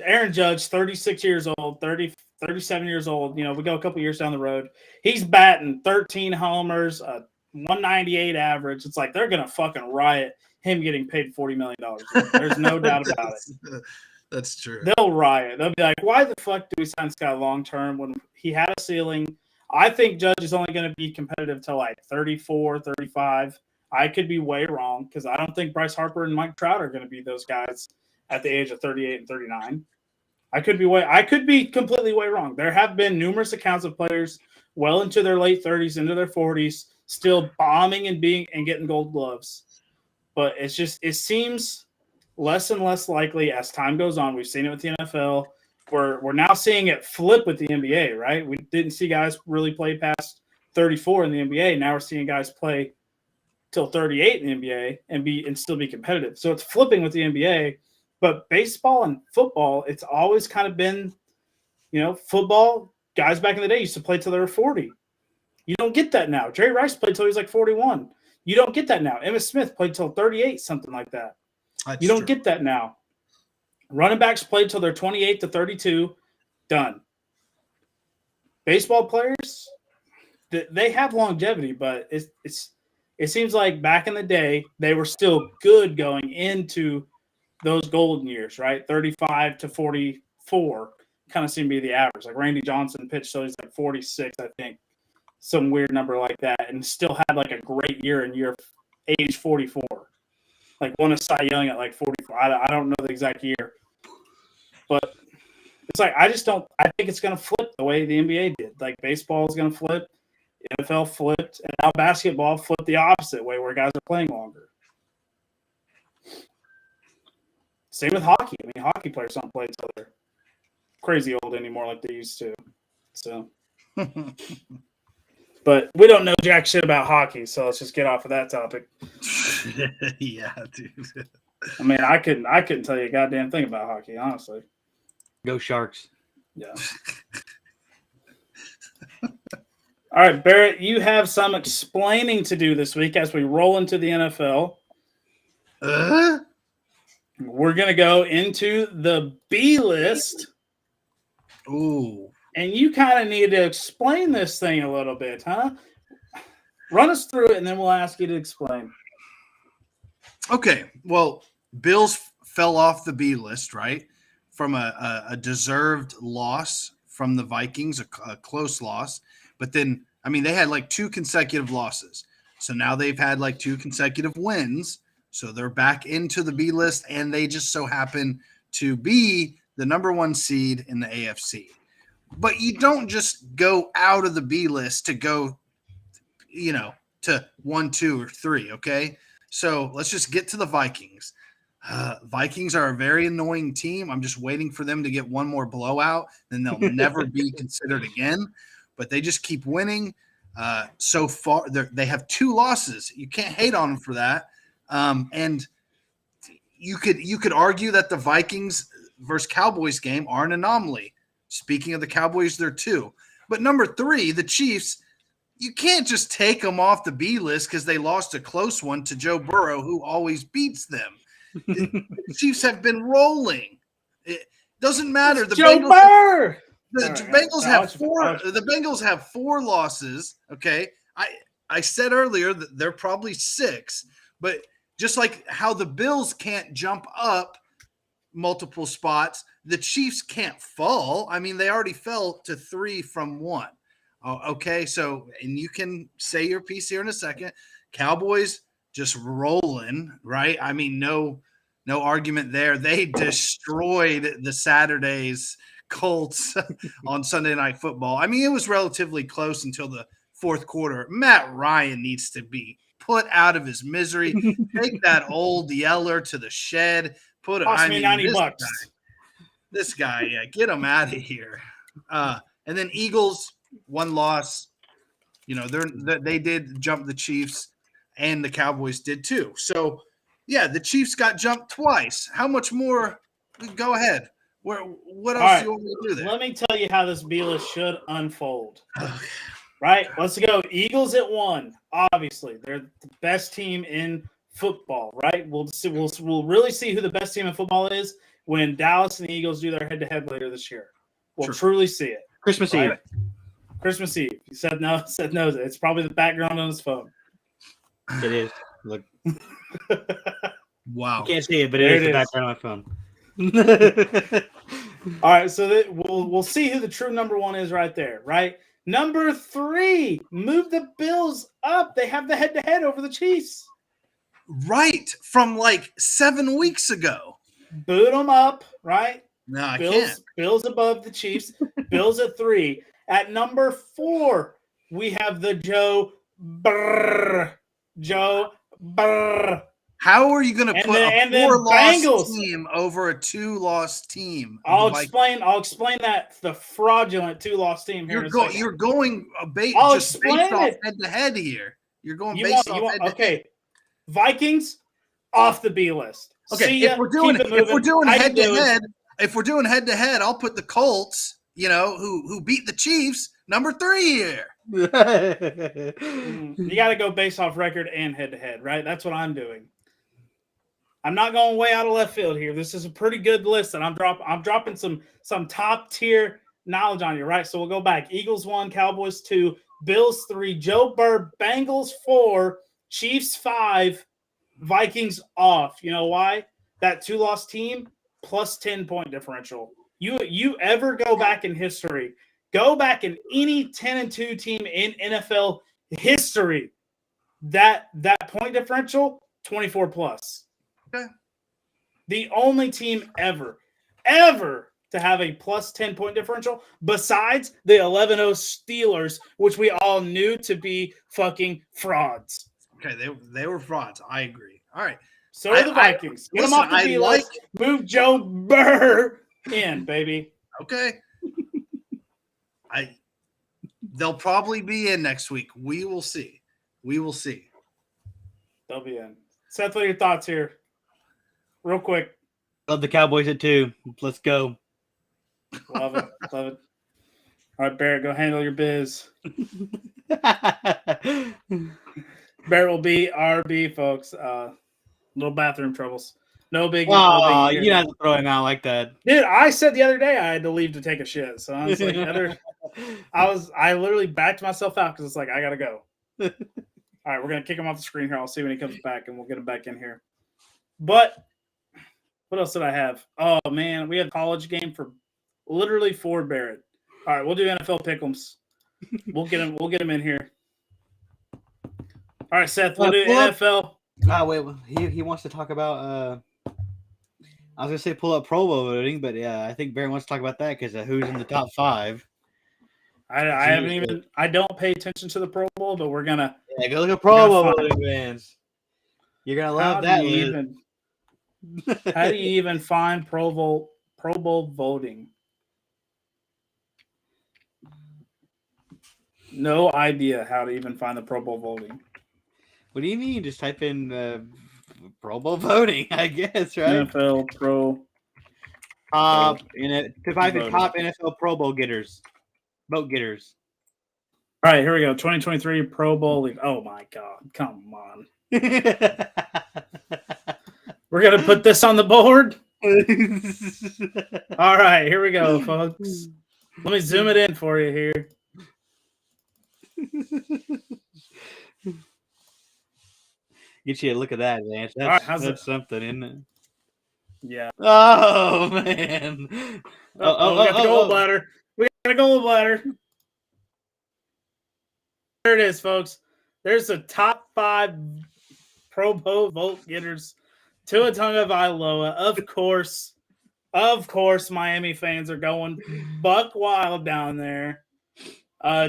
S1: Aaron Judge, 36 years old, 37 years old, we go a couple years down the road. He's batting 13 homers, 198 average. It's like they're going to fucking riot him getting paid $40 million. There's no doubt about it.
S2: That's true.
S1: They'll riot. They'll be like, why the fuck do we sign this guy long-term when he had a ceiling? I think Judge is only going to be competitive till like 34, 35. I could be way wrong because I don't think Bryce Harper and Mike Trout are going to be those guys at the age of 38 and 39. I could be completely way wrong. There have been numerous accounts of players well into their late 30s, into their 40s, still bombing and getting gold gloves. But it seems less and less likely as time goes on. We've seen it with the NFL. We're now seeing it flip with the NBA, right? We didn't see guys really play past 34 in the NBA. Now we're seeing guys play till 38 in the NBA and still be competitive. So it's flipping with the NBA. But baseball and football, it's always kind of been, football, guys back in the day used to play till they were 40. You don't get that now. Jerry Rice played till he was like 41. You don't get that now. Emmitt Smith played till 38, something like that. You don't get that now. Running backs played till they're 28 to 32, done. Baseball players, they have longevity, but it seems like back in the day, they were still good going into those golden years, right? 35 to 44 kind of seemed to be the average. Like Randy Johnson pitched till he's like 46, I think. Some weird number like that, and still had like a great year in age 44. Like won a Cy Young at like 44. I don't know the exact year. But it's like I think it's going to flip the way the NBA did. Like baseball is going to flip, NFL flipped, and now basketball flipped the opposite way where guys are playing longer. Same with hockey. I mean, hockey players don't play until they're crazy old anymore like they used to. So, but we don't know jack shit about hockey, so let's just get off of that topic.
S2: Yeah, dude.
S1: I mean, I couldn't tell you a goddamn thing about hockey, honestly.
S3: Go Sharks.
S1: Yeah. All right, Barrett, you have some explaining to do this week as we roll into the NFL. We're going to go into the B list.
S2: Ooh.
S1: And you kind of need to explain this thing a little bit, huh? Run us through it, and then we'll ask you to explain.
S2: Okay. Well, Bills fell off the B list, right? From a deserved loss from the Vikings, a close loss. But then, I mean, they had like 2 consecutive losses. So now they've had like 2 consecutive wins. So they're back into the B list, and they just so happen to be the number 1 seed in the AFC. But you don't just go out of the B list to go, to 1, 2, or 3, okay? So let's just get to the Vikings. Vikings are a very annoying team. I'm just waiting for them to get one more blowout, then they'll never be considered again. But they just keep winning. So far, they have 2 losses. You can't hate on them for that. And you could argue that the Vikings versus Cowboys game are an anomaly. Speaking of the Cowboys, they're 2. But number 3, the Chiefs, you can't just take them off the B list because they lost a close one to Joe Burrow, who always beats them. The Chiefs have been rolling. It doesn't matter. The
S1: Joe
S2: Bengals,
S1: Burr!
S2: The Bengals have 4 losses. Okay, I said earlier that they're probably 6, but just like how the Bills can't jump up multiple spots, the Chiefs can't fall. I mean, they already fell to 3 from 1. Okay, so and you can say your piece here in a second. Cowboys just rolling, right? I mean, no argument there. They destroyed the Saturday's Colts on Sunday Night Football. I mean, it was relatively close until the 4th quarter. Matt Ryan needs to be put out of his misery. Take that old yeller to the shed.
S1: Cost me $90.
S2: This guy, yeah, get him out of here. And then Eagles, 1 loss. They did jump the Chiefs, and the Cowboys did too. So, yeah, the Chiefs got jumped twice. How much more? Go ahead. What else do you want me to do there?
S1: Let me tell you how this B list should unfold. Right? Let's go. Eagles at 1. Obviously, they're the best team in football, right? We'll really see who the best team in football is when Dallas and the Eagles do their head-to-head later this year. We'll truly see it.
S3: Christmas
S1: right?
S3: Eve.
S1: Christmas Eve. He said no. Said no. It's probably the background on his phone.
S3: It is. Look.
S2: Wow.
S3: You can't see it, but it is the background on my phone.
S1: All right, so we'll see who the true number 1 is right there, right? Number 3, move the Bills up. They have the head-to-head over the Chiefs.
S2: Right, from like 7 weeks ago.
S1: Boot them up, right?
S2: No, I can't.
S1: Bills above the Chiefs. Bills at 3. At number 4, we have the Joe Burr.
S2: How are you going to put a 4-loss team over a 2-loss team?
S1: I'll explain that the fraudulent 2-loss team here.
S2: You're going based off head-to-head here. You're going based off head-to-head.
S1: Okay, Vikings off the B list.
S2: Okay,
S1: See ya.
S2: if we're doing
S1: How you doing?
S2: head to head, I'll put the Colts, who beat the Chiefs, number 3 here.
S1: You got to go based off record and head to head, right? That's what I'm doing. I'm not going way out of left field here. This is a pretty good list, and I'm dropping some top tier knowledge on you, right? So we'll go back. Eagles 1, Cowboys 2, Bills 3, Joe Burrow, Bengals 4, Chiefs 5, Vikings off. You know why? That 2-loss team plus 10-point differential. You ever go back in history? Go back in any 10-2 team in NFL history. That point differential 24 plus.
S2: Okay.
S1: The only team ever to have a plus 10-point differential besides the 11-0 Steelers, which we all knew to be fucking frauds.
S2: Okay, they were frauds. I agree. All right.
S1: So are the Vikings. Get them off the B list. Move Joe Burrow in, baby.
S2: Okay. They'll probably be in next week. We will see.
S1: They'll be in. Seth, what are your thoughts here? Real quick.
S3: Love the Cowboys at 2. Let's go.
S1: Love it. All right, Barrett, go handle your biz. Barrett will be RB, folks. Little bathroom troubles. No big.
S3: Oh, you don't have to throw him out like that.
S1: Dude, I said the other day I had to leave to take a shit. So I was like, I literally backed myself out because it's like, I got to go. All right, we're going to kick him off the screen here. I'll see when he comes back, and we'll get him back in here. But what else did I have? Oh, man, we had a college game for literally 4 Barrett. All right, we'll do NFL pick'ems. We'll get him in here. All right, Seth, we'll do NFL.
S3: Wait, he wants to talk about I was gonna say pull up Pro Bowl voting, but yeah, I think Barry wants to talk about that because who's in the top 5.
S1: I don't pay attention to the Pro Bowl, but we're gonna
S3: go look at Pro Bowl voting, fans. You're gonna love that.
S1: How do you even find Pro Bowl voting? No idea how to even find the Pro Bowl voting.
S3: What do you mean? Just type in Pro Bowl voting, I guess, right?
S1: NFL Pro.
S3: Top NFL Pro Bowl vote getters.
S1: All right, here we go. 2023 Pro Bowl League. Oh my God! Come on. We're gonna put this on the board. All right, here we go, folks. Let me zoom it in for you here.
S3: Get you a look at that, Vance. That's something, isn't it?
S1: Yeah.
S3: Oh, man.
S1: We got the gold bladder. We got a gold bladder. There it is, folks. There's the top 5 Pro Bowl vote getters. Tua Tagovailoa, of course, Miami fans are going buck wild down there.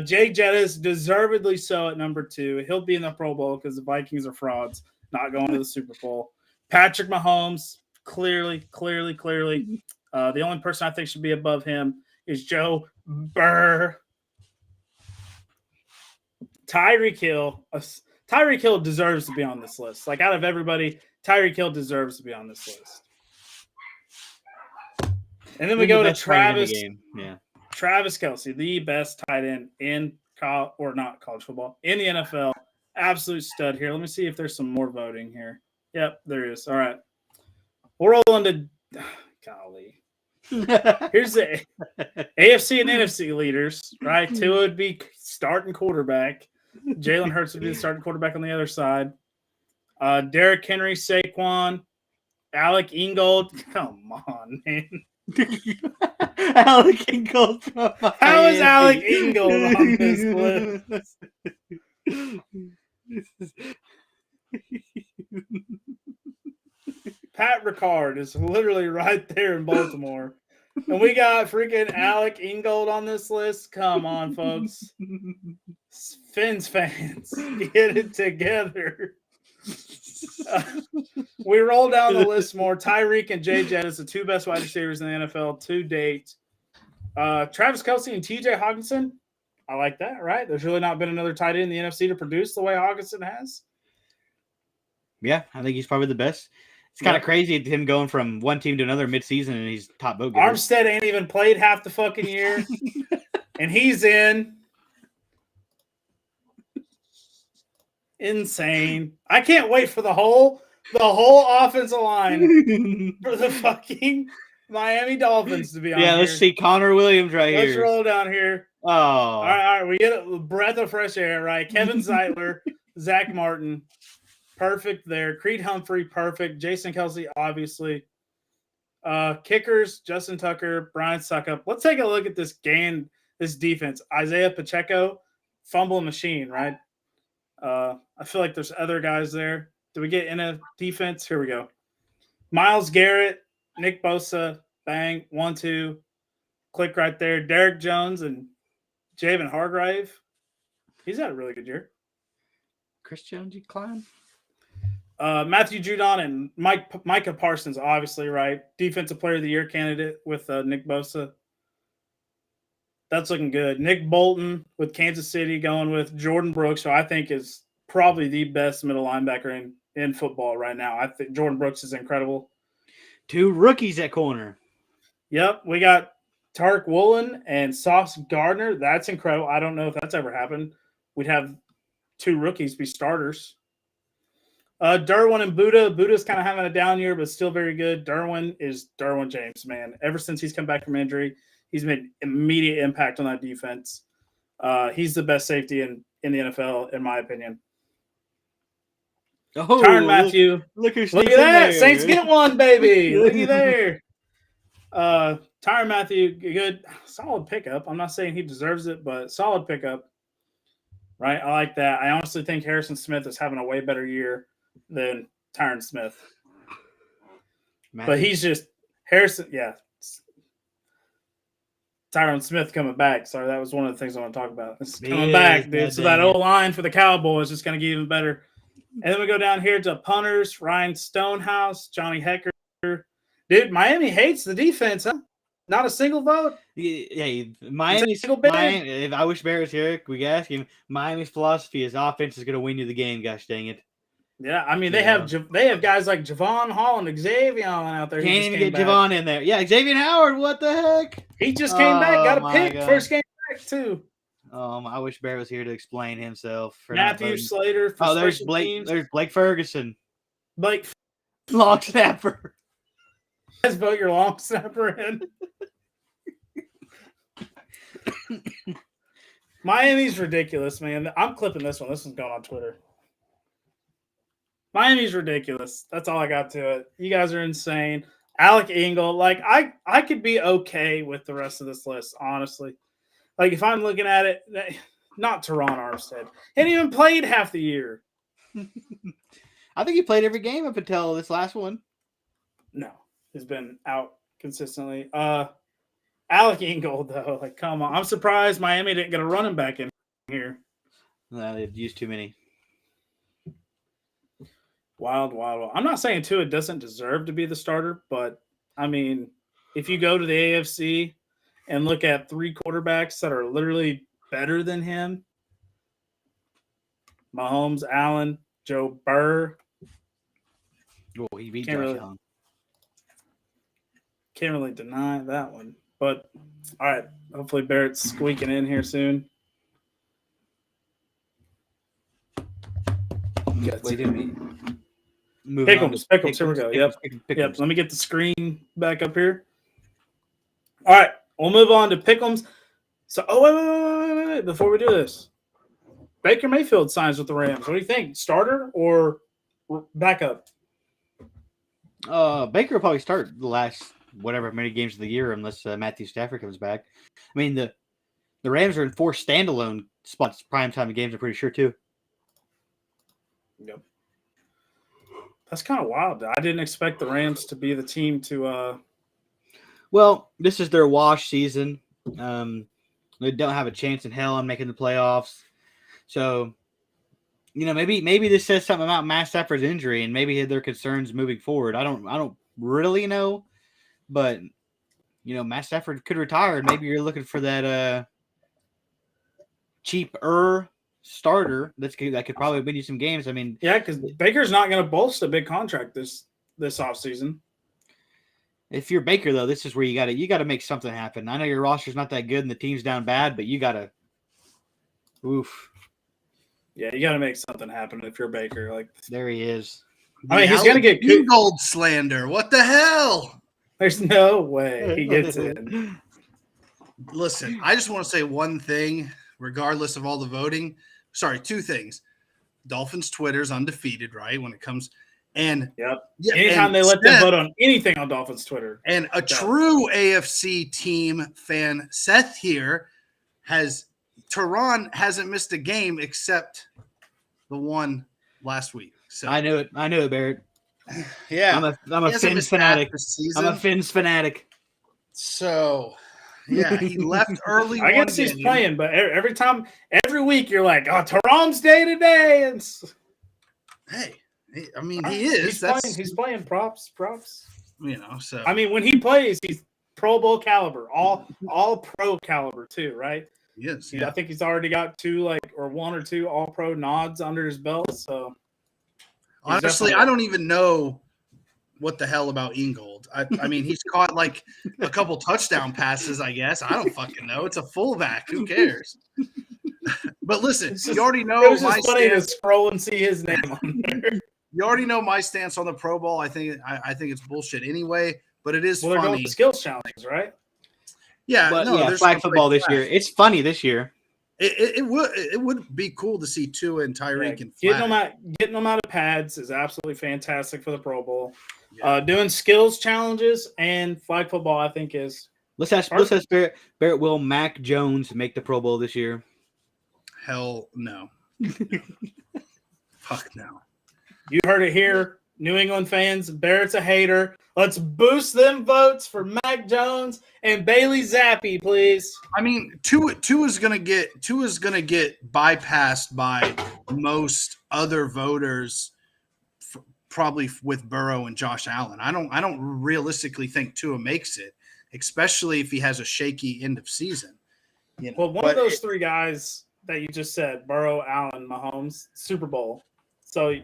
S1: Jay Jettis, deservedly so at number 2. He'll be in the Pro Bowl because the Vikings are frauds, not going to the Super Bowl. Patrick Mahomes, clearly. The only person I think should be above him is Joe Burrow. Tyreek Hill deserves to be on this list. Like, out of everybody, Tyreek Hill deserves to be on this list. And then we go to Travis.
S3: Yeah.
S1: Travis Kelce, the best tight end in college football, in the NFL. Absolute stud here. Let me see if there's some more voting here. Yep, there is. All right. We'll roll into golly. Here's the AFC and NFC leaders, right? Tua would be starting quarterback. Jalen Hurts would be the starting quarterback on the other side. Derrick Henry, Saquon, Alec Ingold. Come on, man.
S3: Alec Ingold.
S1: How is Alec Ingold on this list? Pat Ricard is literally right there in Baltimore. And we got freaking Alec Ingold on this list. Come on, folks. Fins fans, get it together. We roll down the list more. Tyreek and Jay Jettis, the 2 best wide receivers in the NFL to date. Travis Kelce and TJ Hawkinson. I like that, right? There's really not been another tight end in the NFC to produce the way Hawkinson has.
S3: Yeah, I think he's probably the best. It's kind of crazy him going from one team to another midseason, and he's top vote getter.
S1: Armstead ain't even played half the fucking year, and he's in. Insane. I can't wait for the whole offensive line for the fucking Miami Dolphins to be on.
S3: Yeah, let's see Connor Williams right here.
S1: Let's roll down here.
S3: Oh,
S1: all right. We get a breath of fresh air, right? Kevin Zeitler, Zach Martin, perfect there. Creed Humphrey, perfect. Jason Kelsey, obviously. Kickers, Justin Tucker, Brian Suckup. Let's take a look at this game, this defense. Isaiah Pacheco, fumble machine, right? I feel like there's other guys there. Do we get in a defense? Here we go. Myles Garrett, Nick Bosa, bang, 1-2. Click right there. Derek Jones and Javen Hargrave. He's had a really good year.
S3: Chris Jones, you climb.
S1: Matthew Judon and Micah Parsons, obviously, right? Defensive Player of the Year candidate with Nick Bosa. That's looking good. Nick Bolton with Kansas City going with Jordan Brooks, who I think is probably the best middle linebacker in football right now. I think Jordan Brooks is incredible.
S3: 2 rookies at corner.
S1: Yep, we got Tarek Woolen and Sauce Gardner. That's incredible. I don't know if that's ever happened. We'd have 2 rookies be starters. Derwin and Buddha. Buddha's kind of having a down year, but still very good. Derwin is Derwin James, man. Ever since he's come back from injury, he's made immediate impact on that defense. He's the best safety in the NFL, in my opinion.
S3: Oh,
S1: Tyrann Mathieu.
S3: Look at
S1: that. There. Saints get one, baby. Looky there. Tyrann Mathieu, good. Solid pickup. I'm not saying he deserves it, but solid pickup. Right? I like that. I honestly think Harrison Smith is having a way better year than Tyron Smith. Matthew. But he's just Harrison, yeah. Tyron Smith coming back. Sorry, that was one of the things I want to talk about. It's coming back, dude. So that old line for the Cowboys is going to get even better. And then we go down here to punters, Ryan Stonehouse, Johnny Hecker. Dude, Miami hates the defense, huh? Not a single vote?
S3: Yeah, Miami's Miami, if I wish Barrett was here, we could ask him. Miami's philosophy is offense is going to win you the game, gosh dang it.
S1: Yeah, I mean, they have guys like Javon Holland, Xavier out there.
S3: Can't even get Javon in there. Yeah, Xavier Howard, what the heck?
S1: He just came back, got a pick, first game back, too.
S3: I wish Barrett was here to explain himself.
S1: Matthew Slater.
S3: There's Blake. There's Blake Ferguson.
S1: Blake.
S3: Long snapper.
S1: Let's vote your long snapper in. Miami's ridiculous, man. I'm clipping this one. This one's going on Twitter. Miami's ridiculous. That's all I got to it. You guys are insane. Alec Engel, like I could be okay with the rest of this list, honestly. Like if I'm looking at it, not Teron Armstead. He hadn't even played half the year.
S3: I think he played every game up until this last one.
S1: No, he's been out consistently. Alec Engel, though, like come on. I'm surprised Miami didn't get a running back in here.
S3: No, they've used too many.
S1: Wild. I'm not saying Tua doesn't deserve to be the starter, but, I mean, if you go to the AFC and look at 3 quarterbacks that are literally better than him, Mahomes, Allen, Joe Burr.
S3: Oh, he beat Josh Allen.
S1: Can't really deny that one. But, all right, hopefully Barrett's squeaking in here soon. Pick'ems. Here we go. Yep. Let me get the screen back up here. All right, we'll move on to Pick'ems. So, wait. Before we do this, Baker Mayfield signs with the Rams. What do you think? Starter or backup?
S3: Baker will probably start the last whatever many games of the year unless Matthew Stafford comes back. I mean, the Rams are in 4 standalone spots. Primetime games, I'm pretty sure, too.
S1: Yep. That's kind of wild. I didn't expect the Rams to be the team to
S3: Well, this is their wash season. They don't have a chance in hell on making the playoffs. So, maybe this says something about Matt Stafford's injury and maybe their concerns moving forward. I don't really know, but Matt Stafford could retire. Maybe you're looking for that cheaper starter that could probably win you some games. I mean,
S1: yeah, because Baker's not going to boast a big contract this offseason.
S3: If you're Baker, though, this is where you got to make something happen. I know your roster's not that good and the team's down bad, but you got to. Oof.
S1: Yeah, you got to make something happen if you're Baker. Like
S3: there he is.
S1: I mean, he's going to get
S2: gold slander. What the hell?
S1: There's no way he gets in.
S2: Listen, I just want to say one thing, regardless of all the voting. Sorry, two things. Dolphins Twitter's undefeated, right? When it comes. And
S1: anytime they let them vote on anything on Dolphins Twitter.
S2: And a true AFC team fan, Seth here, Tehran hasn't missed a game except the one last week. So
S3: I knew it, Barrett.
S2: Yeah.
S3: I'm a Finns fanatic. I'm a Finns fanatic.
S2: So yeah, he left early.
S1: I guess he's playing, but every week you're like, oh, Tehran's day today. And
S2: hey. I mean, he is.
S1: He's playing props.
S2: So
S1: I mean, when he plays, he's Pro Bowl caliber, all pro caliber too, right?
S2: Yes.
S1: I think he's already got one or two All Pro nods under his belt. So
S2: honestly, I don't even know what the hell about Ingold. I mean, he's caught like a couple touchdown passes. I guess I don't fucking know. It's a fullback. Who cares? But listen, you already know
S1: it was
S2: my
S1: just funny
S2: stance.
S1: to scroll and see his name on there.
S2: You already know my stance on the Pro Bowl. I think it's bullshit anay, but it is
S1: funny. They're going to skills challenges, right?
S2: Yeah,
S3: there's flag football this year. It's funny this year.
S2: It would be cool to see Tua and Tyreek and flag.
S1: Getting them out of pads is absolutely fantastic for the Pro Bowl. Yeah. Doing skills challenges and flag football, I think is.
S3: Let's ask Barrett. Will Mac Jones make the Pro Bowl this year?
S2: Hell no. Fuck no.
S1: You heard it here, New England fans. Barrett's a hater. Let's boost them votes for Mac Jones and Bailey Zappi, please.
S2: I mean, Tua's gonna get bypassed by most other voters, probably with Burrow and Josh Allen. I don't realistically think Tua makes it, especially if he has a shaky end of season.
S1: Well, one of those three guys that you just said, Burrow, Allen, Mahomes, Super Bowl. So.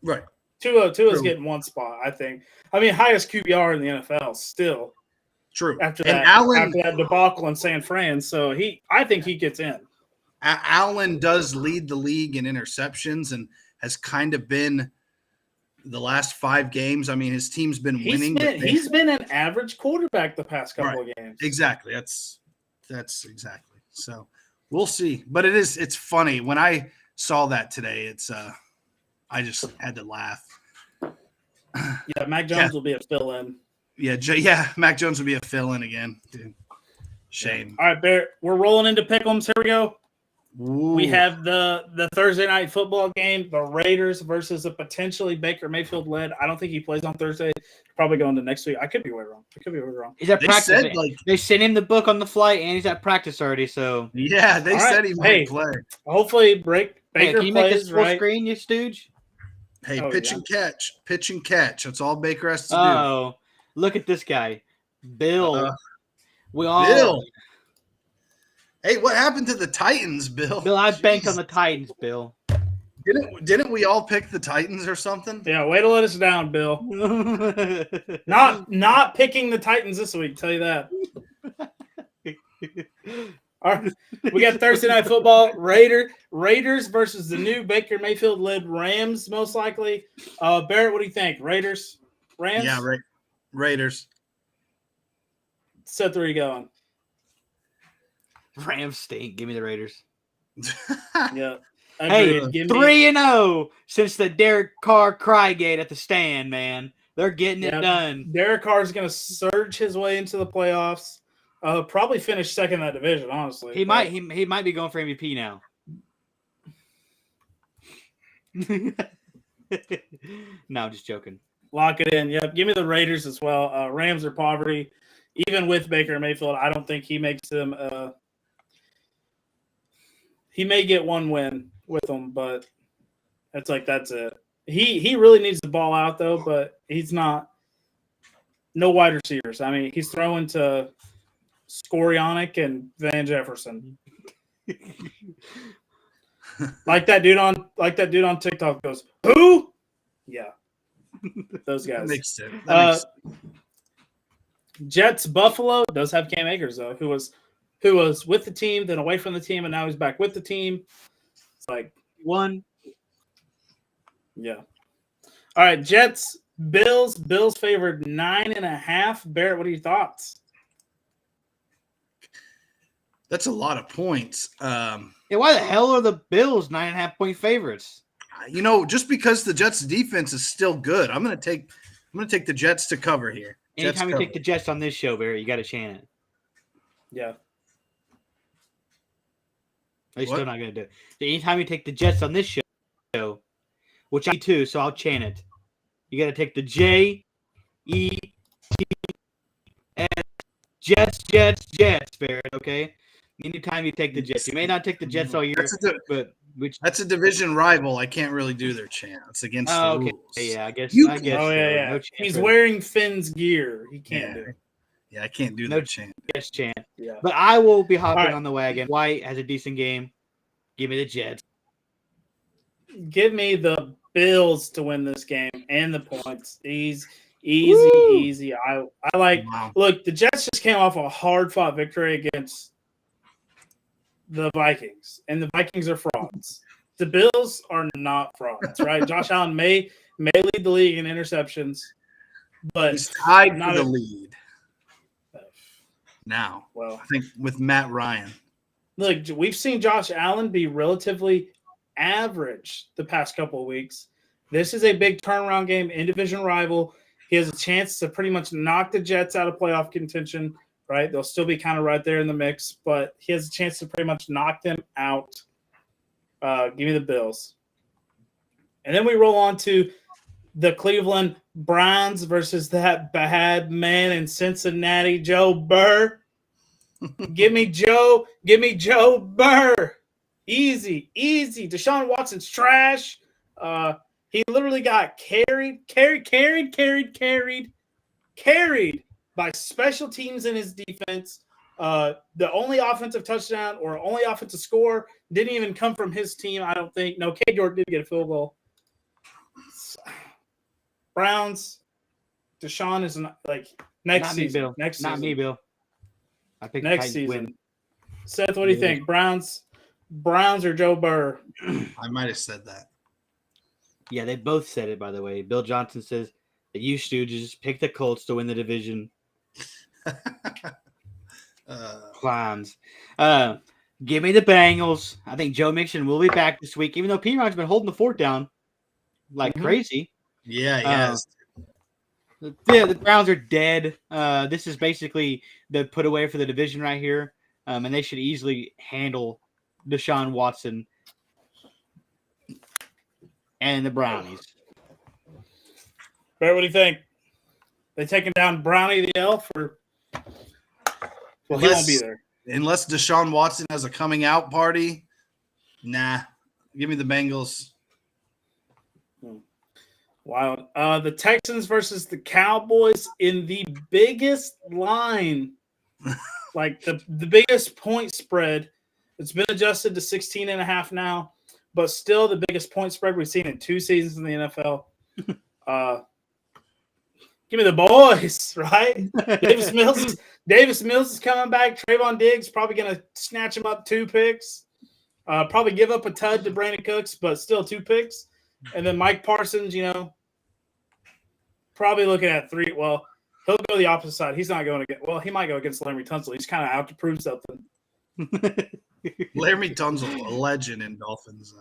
S2: Right.
S1: Tua's getting one spot, I think. I mean, highest QBR in the NFL still.
S2: True.
S1: After that debacle in San Fran. So I think he gets in.
S2: Allen does lead the league in interceptions and has kind of been the last 5 games. I mean, his team's been winning.
S1: He's been an average quarterback the past couple of games.
S2: Exactly. That's exactly. So we'll see. But it's funny. When I saw that today, I just had to laugh.
S1: Yeah, Mac Jones will be a fill-in.
S2: Yeah, Mac Jones will be a fill-in again. Dude. Shame.
S1: All right, Barrett, we're rolling into pick'ems. Here we go.
S2: Ooh.
S1: We have the Thursday night football game, the Raiders versus a potentially Baker Mayfield led. I don't think he plays on Thursday. Probably going to next week. I could be way wrong.
S3: He's at practice. They sent him the book on the flight, and he's at practice already. So
S2: yeah, they said he might play.
S1: Hopefully, Baker
S3: can you
S1: plays,
S3: make this full
S1: right?
S3: screen, you stooge?
S2: Hey, pitch and catch. That's all Baker has to do.
S3: Oh, look at this guy, Bill.
S2: Bill. Hey, what happened to the Titans, Bill?
S3: Bill, I banked on the Titans, Bill.
S2: Didn't we all pick the Titans or something?
S1: Yeah, way to let us down, Bill. Not picking the Titans this week, tell you that. All right, we got Thursday night football. Raiders versus the new Baker Mayfield led Rams, most likely. Barrett, what do you think? Raiders? Rams?
S2: Yeah, Raiders.
S1: Seth, where are you going?
S3: Rams stink. Give me the Raiders.
S1: Yeah.
S3: Hey, 3-0 since the Derek Carr crygate at the stand, man. They're getting it done.
S1: Derek Carr is going to surge his way into the playoffs. Probably finish second in that division, honestly.
S3: He might be going for MVP now. No, just joking.
S1: Lock it in. Yep. Give me the Raiders as well. Rams are poverty. Even with Baker Mayfield, I don't think he makes them. He may get one win with them, but that's it. He really needs the ball out though, but he's not. No wide receivers. I mean, he's throwing to Skorionic and Van Jefferson. Like that dude on TikTok goes, who? Yeah, those guys.
S2: That makes sense.
S1: Jets Buffalo does have Cam Akers though, who was with the team, then away from the team, and now he's back with the team. It's like
S3: one.
S1: Yeah. All right, Jets Bills. Bills favored 9.5. Barrett, what are your thoughts?
S2: That's a lot of points.
S3: Yeah, why the hell are the Bills 9.5-point favorites?
S2: Just because the Jets' defense is still good, I'm gonna take the Jets to cover here.
S3: Anytime you take the Jets on this show, Barry, you got to chant it.
S1: Yeah.
S3: Are you still not gonna do it? Anytime you take the Jets on this show, which I do too, so I'll chant it. You got to take the J-E-T-S, Jets, Barrett. Okay. Anytime you take the Jets, you may not take the Jets all year, but
S2: that's a division rival. I can't really do their chant. It's against the rules.
S3: Yeah, I guess.
S1: Oh, yeah. No, he's wearing Finn's gear. He can't do it.
S2: Yeah, I can't do their chant.
S3: Yes, chant.
S1: Yeah.
S3: But I will be hopping on the wagon. White has a decent game. Give me the Jets.
S1: Give me the Bills to win this game and the points. Easy. I like.
S2: Wow.
S1: Look, the Jets just came off a hard-fought victory against the Vikings, and the Vikings are frauds. The Bills are not frauds, right? Josh Allen may lead the league in interceptions, but
S2: he's tied for the lead now.
S1: Well,
S2: I think with Matt Ryan.
S1: Look, we've seen Josh Allen be relatively average the past couple of weeks. This is a big turnaround game in division rival. He has a chance to pretty much knock the Jets out of playoff contention. Right, they'll still be kind of right there in the mix, but he has a chance to pretty much knock them out. Give me the Bills. And then we roll on to the Cleveland Browns versus that bad man in Cincinnati, Joe Burr. Give me Joe Burr. Easy. Deshaun Watson's trash. He literally got carried by special teams in his defense. The only offensive touchdown or only offensive score didn't even come from his team, I don't think. No, Cade York did get a field goal. Browns, Deshaun is next season.
S3: Not me, Bill. I picked
S1: next season. Win. Seth, what do you think? Browns or Joe Burr?
S2: I might have said that.
S3: Yeah, they both said it, by the way. Bill Johnson says that you Stooges pick the Colts to win the division. Clowns. Give me the Bengals. I think Joe Mixon will be back this week, even though P-Ron's been holding the fort down like crazy.
S2: Yeah, he has.
S3: Yeah, the Browns are dead. This is basically the put away for the division right here, and they should easily handle Deshaun Watson and the Brownies.
S1: Barry, what do you think? They taking down Brownie the Elf, or he won't be there
S2: unless Deshaun Watson has a coming out party. Nah, give me the Bengals.
S1: Wild. The Texans versus the Cowboys in the biggest line, like the biggest point spread. It's been adjusted to 16.5 now, but still the biggest point spread we've seen in 2 seasons in the NFL. Give me the boys, right? Davis Mills is coming back. Trayvon Diggs probably going to snatch him up 2 picks. Probably give up a tud to Brandon Cooks, but still 2 picks. And then Mike Parsons, probably looking at 3. Well, he'll go the opposite side. He's not going against. Well, he might go against Larry Tunsil. He's kind of out to prove something.
S2: Larry Tunsil, a legend in Dolphins.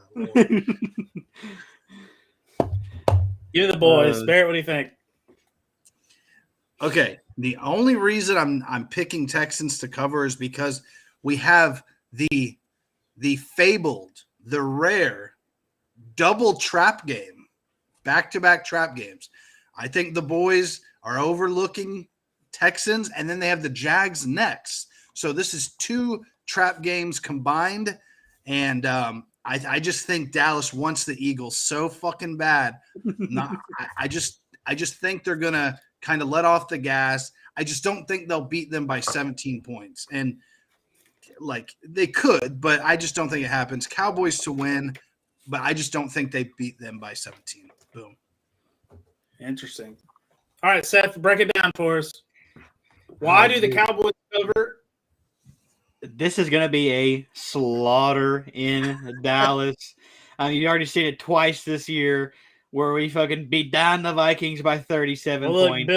S1: Give the boys. Barrett, what do you think?
S2: Okay, the only reason I'm picking Texans to cover is because we have the fabled, the rare double trap game, back-to-back trap games. I think the boys are overlooking Texans, and then they have the Jags next. So this is 2 trap games combined, and I just think Dallas wants the Eagles so fucking bad. I just think they're gonna kind of let off the gas. I just don't think they'll beat them by 17 points. And like they could, but I just don't think it happens. Cowboys to win, but I just don't think they beat them by 17. Boom.
S1: Interesting. All right, Seth, break it down for us. Why do the Cowboys cover?
S3: This is going to be a slaughter in Dallas. You already seen it twice this year where we fucking beat down the Vikings by 37 points.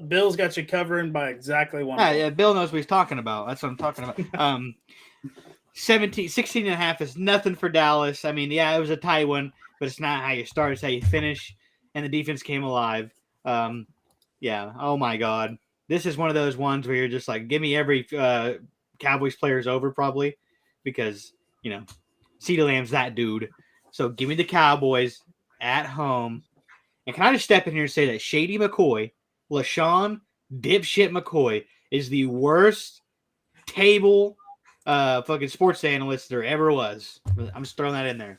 S1: Bill's got you covering by exactly 1 point.
S3: Yeah, Bill knows what he's talking about. That's what I'm talking about. 16 and a half is nothing for Dallas. I mean, yeah, it was a tight one, but it's not how you start, it's how you finish. And the defense came alive. Yeah, oh my God. This is one of those ones where you're just like, give me every Cowboys players over probably because, CeeDee Lamb's that dude. So give me the Cowboys at home. And can I just step in here and say that Shady McCoy, LaShawn dipshit McCoy, is the worst table fucking sports analyst there ever was. I'm just throwing that in there.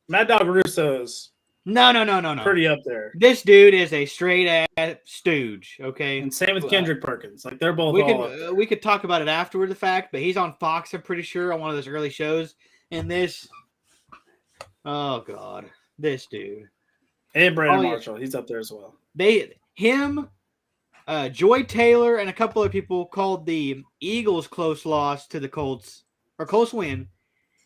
S1: Mad Dog Russo's
S3: No.
S1: pretty up there.
S3: This dude is a straight ass stooge, okay?
S1: And same with Kendrick Perkins. Like they're both all up there.
S3: We could talk about it after the fact, but he's on Fox, I'm pretty sure, on one of those early shows. And this, oh God, this dude.
S1: And Brandon Marshall, he's up there as well.
S3: Joy Taylor and a couple of people called the Eagles' close loss to the Colts, or close win,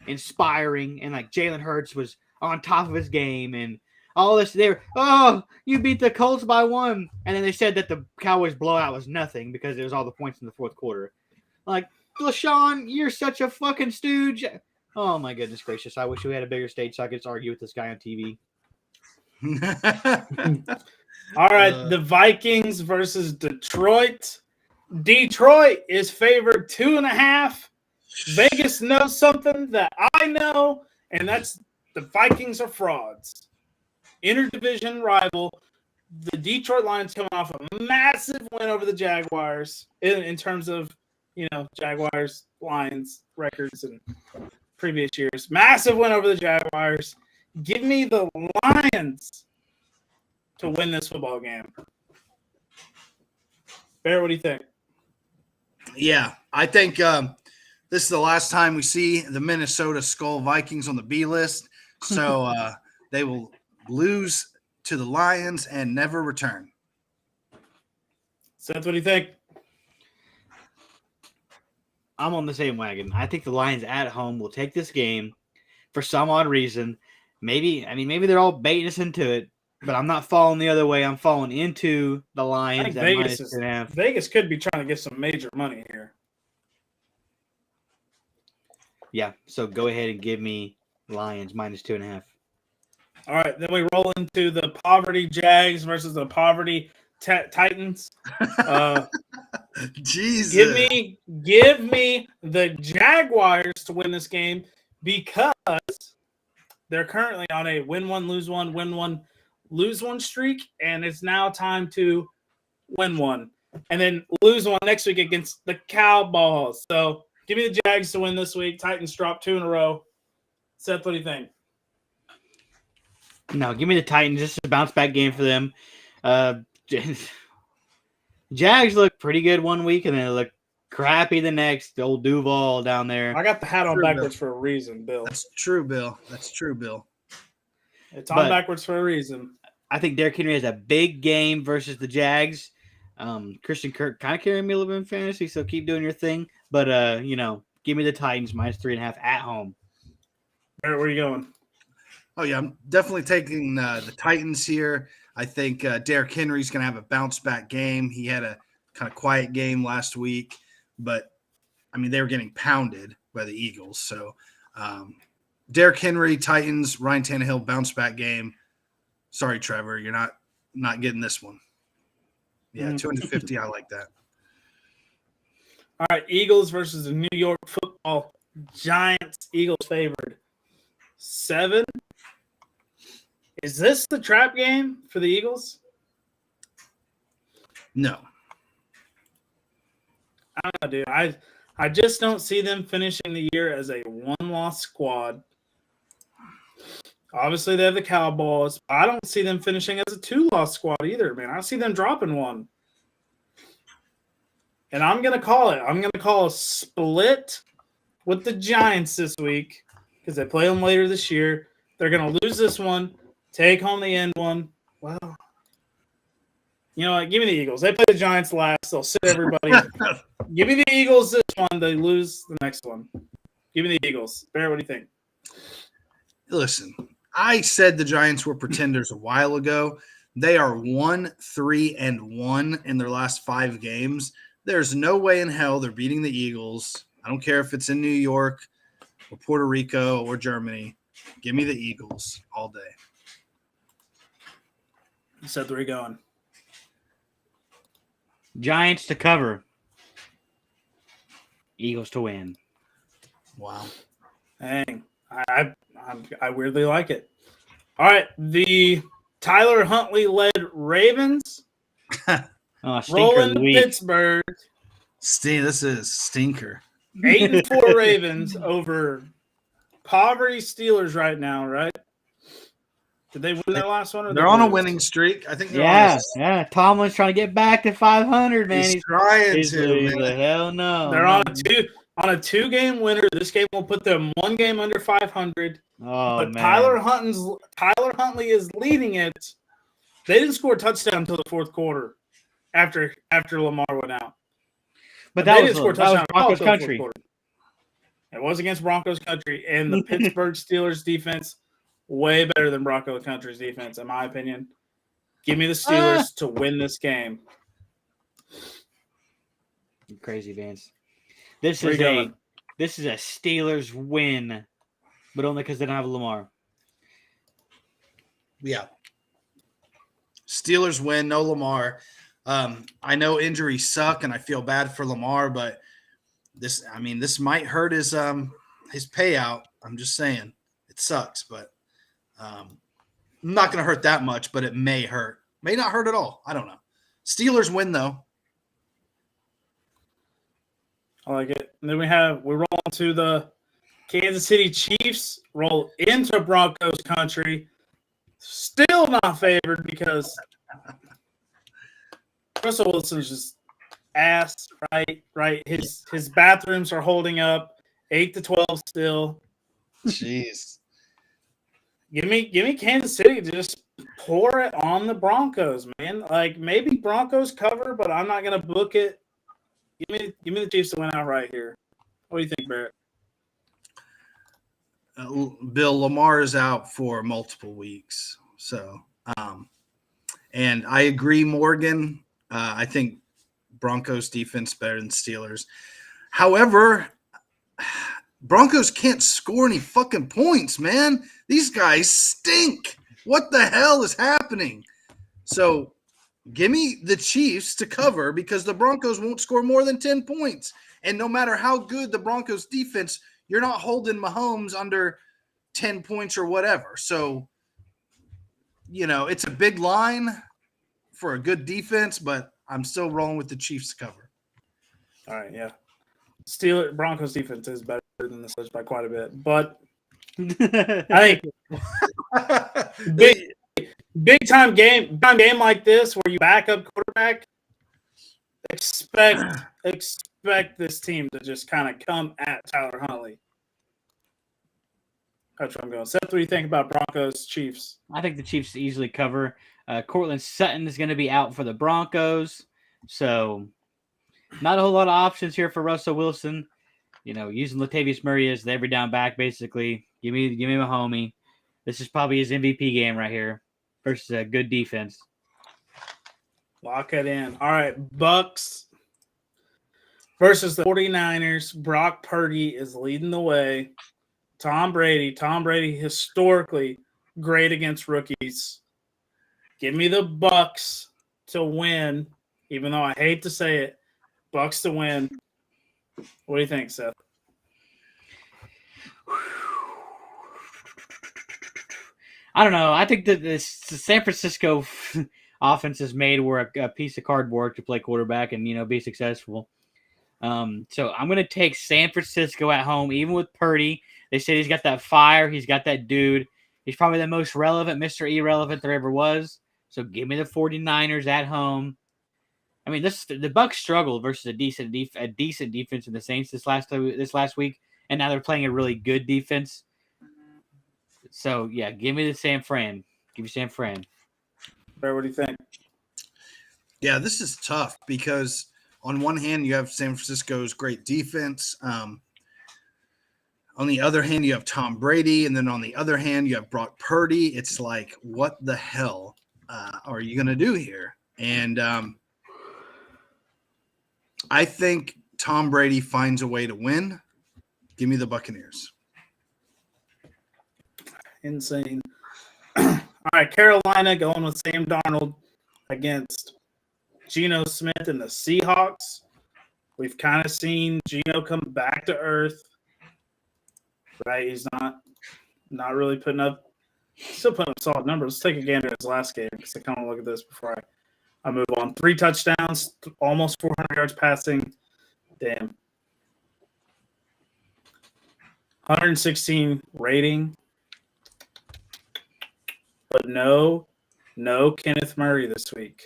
S3: inspiring. And like Jalen Hurts was on top of his game and all this. You beat the Colts by 1. And then they said that the Cowboys blowout was nothing because it was all the points in the fourth quarter. Like, LaShawn, you're such a fucking stooge. Oh my goodness gracious. I wish we had a bigger stage so I could just argue with this guy on TV.
S1: All right, the Vikings versus Detroit. Detroit is favored 2.5. Vegas knows something that I know, and that's the Vikings are frauds. Interdivision rival. The Detroit Lions coming off a massive win over the Jaguars in terms of, Jaguars, Lions records and previous years. Massive win over the Jaguars. Give me the Lions to win this football game. Bear, what do you think?
S2: Yeah, I think this is the last time we see the Minnesota Skull Vikings on the B list. So they will lose to the Lions and never return.
S3: Seth, what do you think? I'm on the same wagon. I think the Lions at home will take this game for some odd reason. Maybe they're all baiting us into it, but I'm not falling the other way. I'm falling into the Lions.
S1: I think Vegas could be trying to get some major money here.
S3: Yeah, so go ahead and give me Lions -2.5.
S1: All right, then we roll into the poverty Jags versus the poverty Titans.
S2: Jesus.
S1: Give me the Jaguars to win this game because they're currently on a win one, lose one lose one streak, and it's now time to win one and then lose one next week against the Cowboys. So give me the Jags to win this week. Titans drop 2 in a row. Seth, what do you think?
S3: No, give me the Titans. This is a bounce back game for them. Jags look pretty good one week, and then they look crappy the next. The old Duval down there.
S1: I got the hat on backwards for a reason, Bill.
S2: That's true, Bill.
S1: It's on backwards for a reason.
S3: I think Derrick Henry has a big game versus the Jags. Christian Kirk kind of carrying me a little bit in fantasy, so keep doing your thing. But, give me the Titans -3.5 at home.
S1: Where are you going?
S2: Oh, yeah, I'm definitely taking the Titans here. I think Derrick Henry's going to have a bounce-back game. He had a kind of quiet game last week, but, they were getting pounded by the Eagles. So, Derrick Henry, Titans, Ryan Tannehill, bounce-back game. Sorry, Trevor, you're not getting this one. Yeah, 250, I like that.
S1: All right, Eagles versus the New York Football Giants. Eagles favored 7. Is this the trap game for the Eagles?
S2: No.
S1: I don't know, dude. I just don't see them finishing the year as a one-loss squad. Obviously, they have the Cowboys. I don't see them finishing as a 2-loss squad either, man. I see them dropping one. And I'm going to call it. I'm going to call a split with the Giants this week because they play them later this year. They're going to lose this one, take home the end one. Well, you know what? Give me the Eagles. They play the Giants last. They'll sit everybody. Give me the Eagles this one. They lose the next one. Give me the Eagles. Barrett, what do you think?
S2: Listen, I said the Giants were pretenders a while ago. They are 1-3-1 in their last 5 games. There's no way in hell they're beating the Eagles. I don't care if it's in New York or Puerto Rico or Germany. Give me the Eagles all day.
S1: Seth, where are you going?
S3: Giants to cover. Eagles to win.
S2: Wow.
S1: Dang. I weirdly like it. All right. The Tyler Huntley-led Ravens rolling Pittsburgh.
S2: This is stinker.
S1: 8-4 Ravens over poverty Steelers right now, right? Did they win their last one?
S2: They're on a winning streak. I think they're on
S3: yeah. Tomlin's trying to get back to 500, man.
S2: He's trying
S3: to.
S2: Man.
S3: Hell no.
S1: They're on a 2-game winner. This game will put them 1 game under 500.
S3: Oh,
S1: but
S3: man.
S1: Tyler Huntley is leading it. They didn't score a touchdown until the 4th quarter after Lamar went out.
S3: But that was Broncos country.
S1: It was against Broncos country, and the Pittsburgh Steelers defense way better than Broncos country's defense, in my opinion. Give me the Steelers to win this game.
S3: Crazy, Vance. This is a Steelers win, but only because they don't have Lamar.
S2: Yeah. Steelers win, no Lamar. I know injuries suck, and I feel bad for Lamar, but this might hurt his payout. I'm just saying it sucks, but not going to hurt that much, but it may hurt. May not hurt at all. I don't know. Steelers win though.
S1: I like it. And then we roll into the Kansas City Chiefs, roll into Broncos country. Still not favored because Russell Wilson's just ass, right? His bathrooms are holding up 8-12 still.
S2: Jeez.
S1: Give me Kansas City to just pour it on the Broncos, man. Like maybe Broncos cover, but I'm not gonna book it. Give me the Chiefs to win out right here. What do you think, Barrett?
S2: Bill, Lamar is out for multiple weeks. So, and I agree, Morgan. I think Broncos defense better than Steelers. However, Broncos can't score any fucking points, man. These guys stink. What the hell is happening? So give me the Chiefs to cover because the Broncos won't score more than 10 points. And no matter how good the Broncos defense, you're not holding Mahomes under 10 points or whatever. So, it's a big line for a good defense, but I'm still rolling with the Chiefs to cover.
S1: All right, yeah. Broncos defense is better than the Steelers by quite a bit. But I think big time game like this where you back up quarterback, expect this team to just kind of come at Tyler Huntley. That's where I'm going. Seth, what do you think about Broncos Chiefs?
S3: I think the Chiefs easily cover. Cortland Sutton is going to be out for the Broncos, so not a whole lot of options here for Russell Wilson. Using Latavius Murray as the every down back, basically. Give me my homie. This is probably his MVP game right here versus a good defense.
S1: Lock it in. All right, Bucks versus the 49ers. Brock Purdy is leading the way. Tom Brady historically great against rookies. Give me the Bucks to win, even though I hate to say it. Bucks to win. What do you think, Seth?
S3: I don't know. I think that the San Francisco offense is made where a piece of cardboard to play quarterback and be successful. So I'm going to take San Francisco at home, even with Purdy. They said he's got that fire. He's got that dude. He's probably the most relevant Mr. Irrelevant there ever was. So give me the 49ers at home. The Bucs struggled versus a decent defense in the Saints this last week, and now they're playing a really good defense. So yeah, give me the San Fran. Give me San Fran.
S1: Bear, what do you think?
S2: Yeah, this is tough because on one hand you have San Francisco's great defense. On the other hand, you have Tom Brady, and then on the other hand, you have Brock Purdy. It's like, what the hell are you going to do here? And I think Tom Brady finds a way to win. Give me the Buccaneers.
S1: Insane. All right, Carolina going with Sam Darnold against Geno Smith and the Seahawks. We've kind of seen Geno come back to earth. Right, he's not really still putting up solid numbers. Let's take a gander at his last game because I kind of look at this before I move on. 3 touchdowns, almost 400 yards passing. Damn. 116 rating. But no Kenneth Murray this week.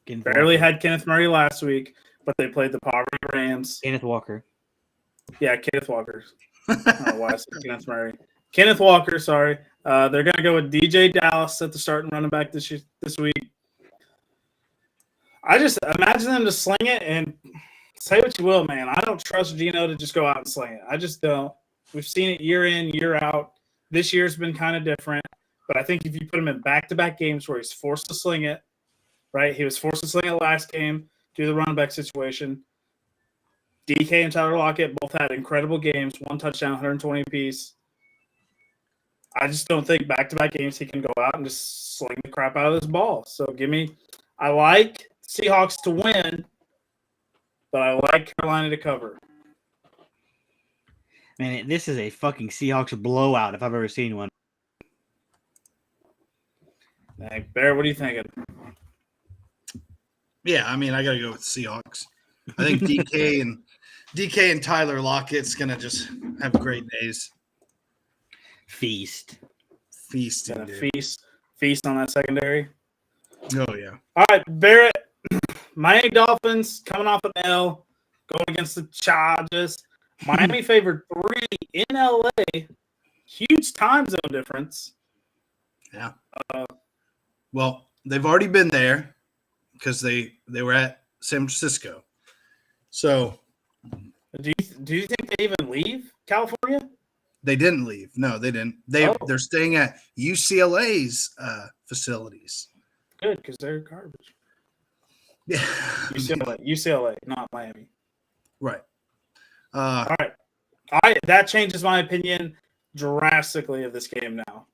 S1: Barely had Kenneth Murray last week, but they played the Poverty Rams.
S3: Kenneth Walker.
S1: Yeah, Kenneth Walker. I don't know why I said Kenneth Murray. Kenneth Walker, sorry. They're going to go with DJ Dallas at the starting running back this week. I just imagine them to sling it and say what you will, man. I don't trust Geno to just go out and sling it. I just don't. We've seen it year in, year out. This year's been kind of different. But I think if you put him in back-to-back games where he's forced to sling it, right? He was forced to sling it last game due to the running back situation. DK and Tyler Lockett both had incredible games, 1 touchdown, 120 apiece. I just don't think back-to-back games he can go out and just sling the crap out of this ball. So I like Seahawks to win, but I like Carolina to cover.
S3: Man, this is a fucking Seahawks blowout if I've ever seen one.
S1: Hey, Bear, what are you thinking?
S2: Yeah, I mean, I got to go with Seahawks. I think DK and Tyler Lockett's going to just have great days.
S3: Feast
S1: on that secondary.
S2: Oh, yeah.
S1: All right, Barrett, Miami Dolphins coming off an L, going against the Chargers. Miami favored 3 in LA. Huge time zone difference.
S2: Yeah. Well, they've already been there because they were at San Francisco. So,
S1: do you think they even leave California?
S2: They didn't leave. No, they didn't. They're staying at UCLA's facilities.
S1: Good, because they're garbage.
S2: Yeah.
S1: UCLA, not Miami.
S2: Right.
S1: All right. That changes my opinion drastically of this game now.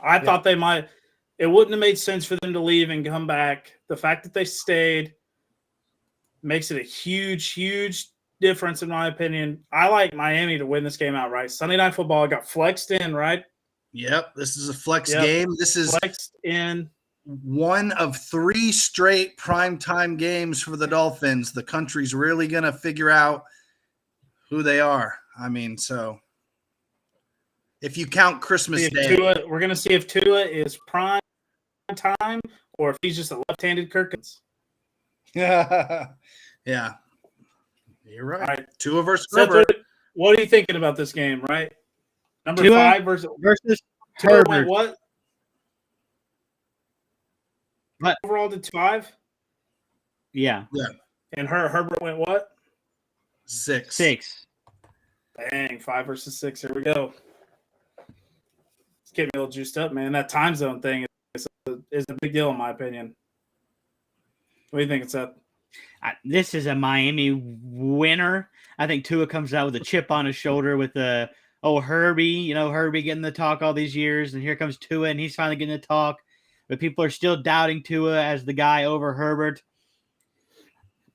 S1: I thought they might – it wouldn't have made sense for them to leave and come back. The fact that they stayed makes it a huge, huge difference in my opinion. I like Miami to win this game outright. Sunday Night Football got flexed in, right?
S2: Yep. This is a flex game. This is
S1: flexed in.
S2: One of 3 straight primetime games for the Dolphins. The country's really going to figure out who they are. I mean, so if you count Christmas Day.
S1: We're going to see if Tua is prime time or if he's just a left-handed Kirkins.
S2: Yeah. Yeah. You're right. All right. Tua versus
S1: Herbert. What are you thinking about this game, right? Number
S3: Tua
S1: 5 versus
S3: Herbert.
S1: Went what?
S3: What?
S1: Overall did 5?
S3: Yeah.
S2: Yeah.
S1: And Herbert went what?
S2: 6.
S1: Bang, 5 versus 6. Here we go. It's getting me a little juiced up, man. That time zone thing is a big deal in my opinion. What do you think, Seth?
S3: This is a Miami winner. I think Tua comes out with a chip on his shoulder with Herbie. Herbie getting the talk all these years, and here comes Tua, and he's finally getting the talk. But people are still doubting Tua as the guy over Herbert.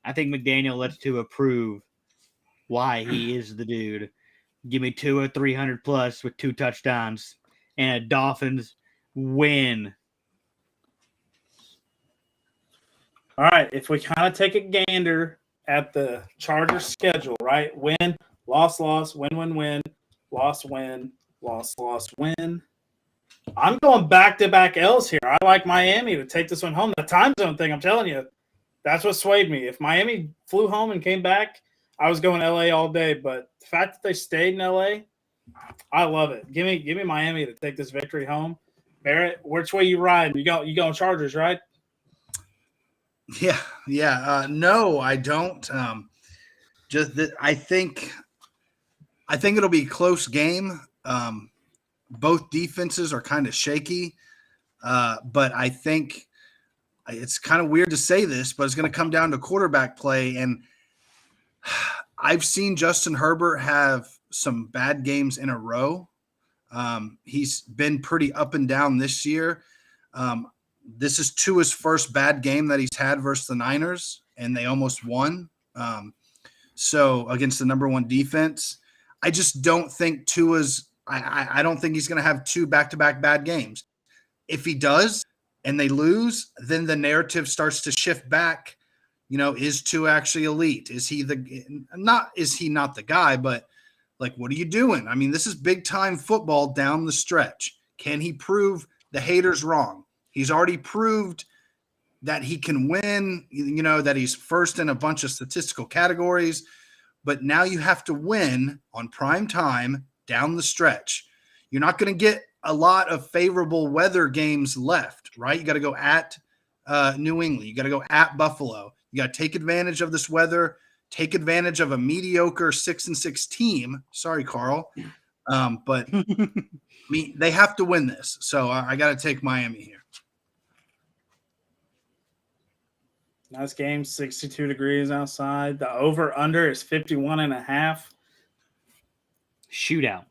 S3: I think McDaniel lets Tua prove why he is the dude. Give me Tua 300 plus with 2 touchdowns and a Dolphins win.
S1: All right, if we kind of take a gander at the Chargers schedule, right? Win, loss, win, loss, win, loss, win. I'm going back-to-back L's here. I like Miami to take this one home. The time zone thing, I'm telling you, that's what swayed me. If Miami flew home and came back, I was going LA all day, but the fact that they stayed in LA, I love it. Give me Miami to take this victory home. Barrett, which way you ride? You going Chargers, right?
S2: Yeah. No, I don't. Just that I think it'll be a close game. Both defenses are kind of shaky, but I think it's kind of weird to say this, but it's going to come down to quarterback play. And I've seen Justin Herbert have some bad games in a row. He's been pretty up and down this year. This is Tua's first bad game that he's had versus the Niners, and they almost won. So against the number one defense, I just don't think Tua's – I don't think he's going to have two back-to-back bad games. If he does and they lose, then the narrative starts to shift back. Is Tua actually elite? Is he not the guy, but like, what are you doing? I mean, this is big-time football down the stretch. Can he prove the haters wrong? He's already proved that he can win, that he's first in a bunch of statistical categories, but now you have to win on prime time down the stretch. You're not going to get a lot of favorable weather games left, right? You got to go at New England. You got to go at Buffalo. You got to take advantage of this weather, take advantage of a mediocre 6-6 team. Sorry, Carl. But they have to win this. So I got to take Miami here.
S1: Nice game, 62 degrees outside. The over-under is 51.5. Shootout.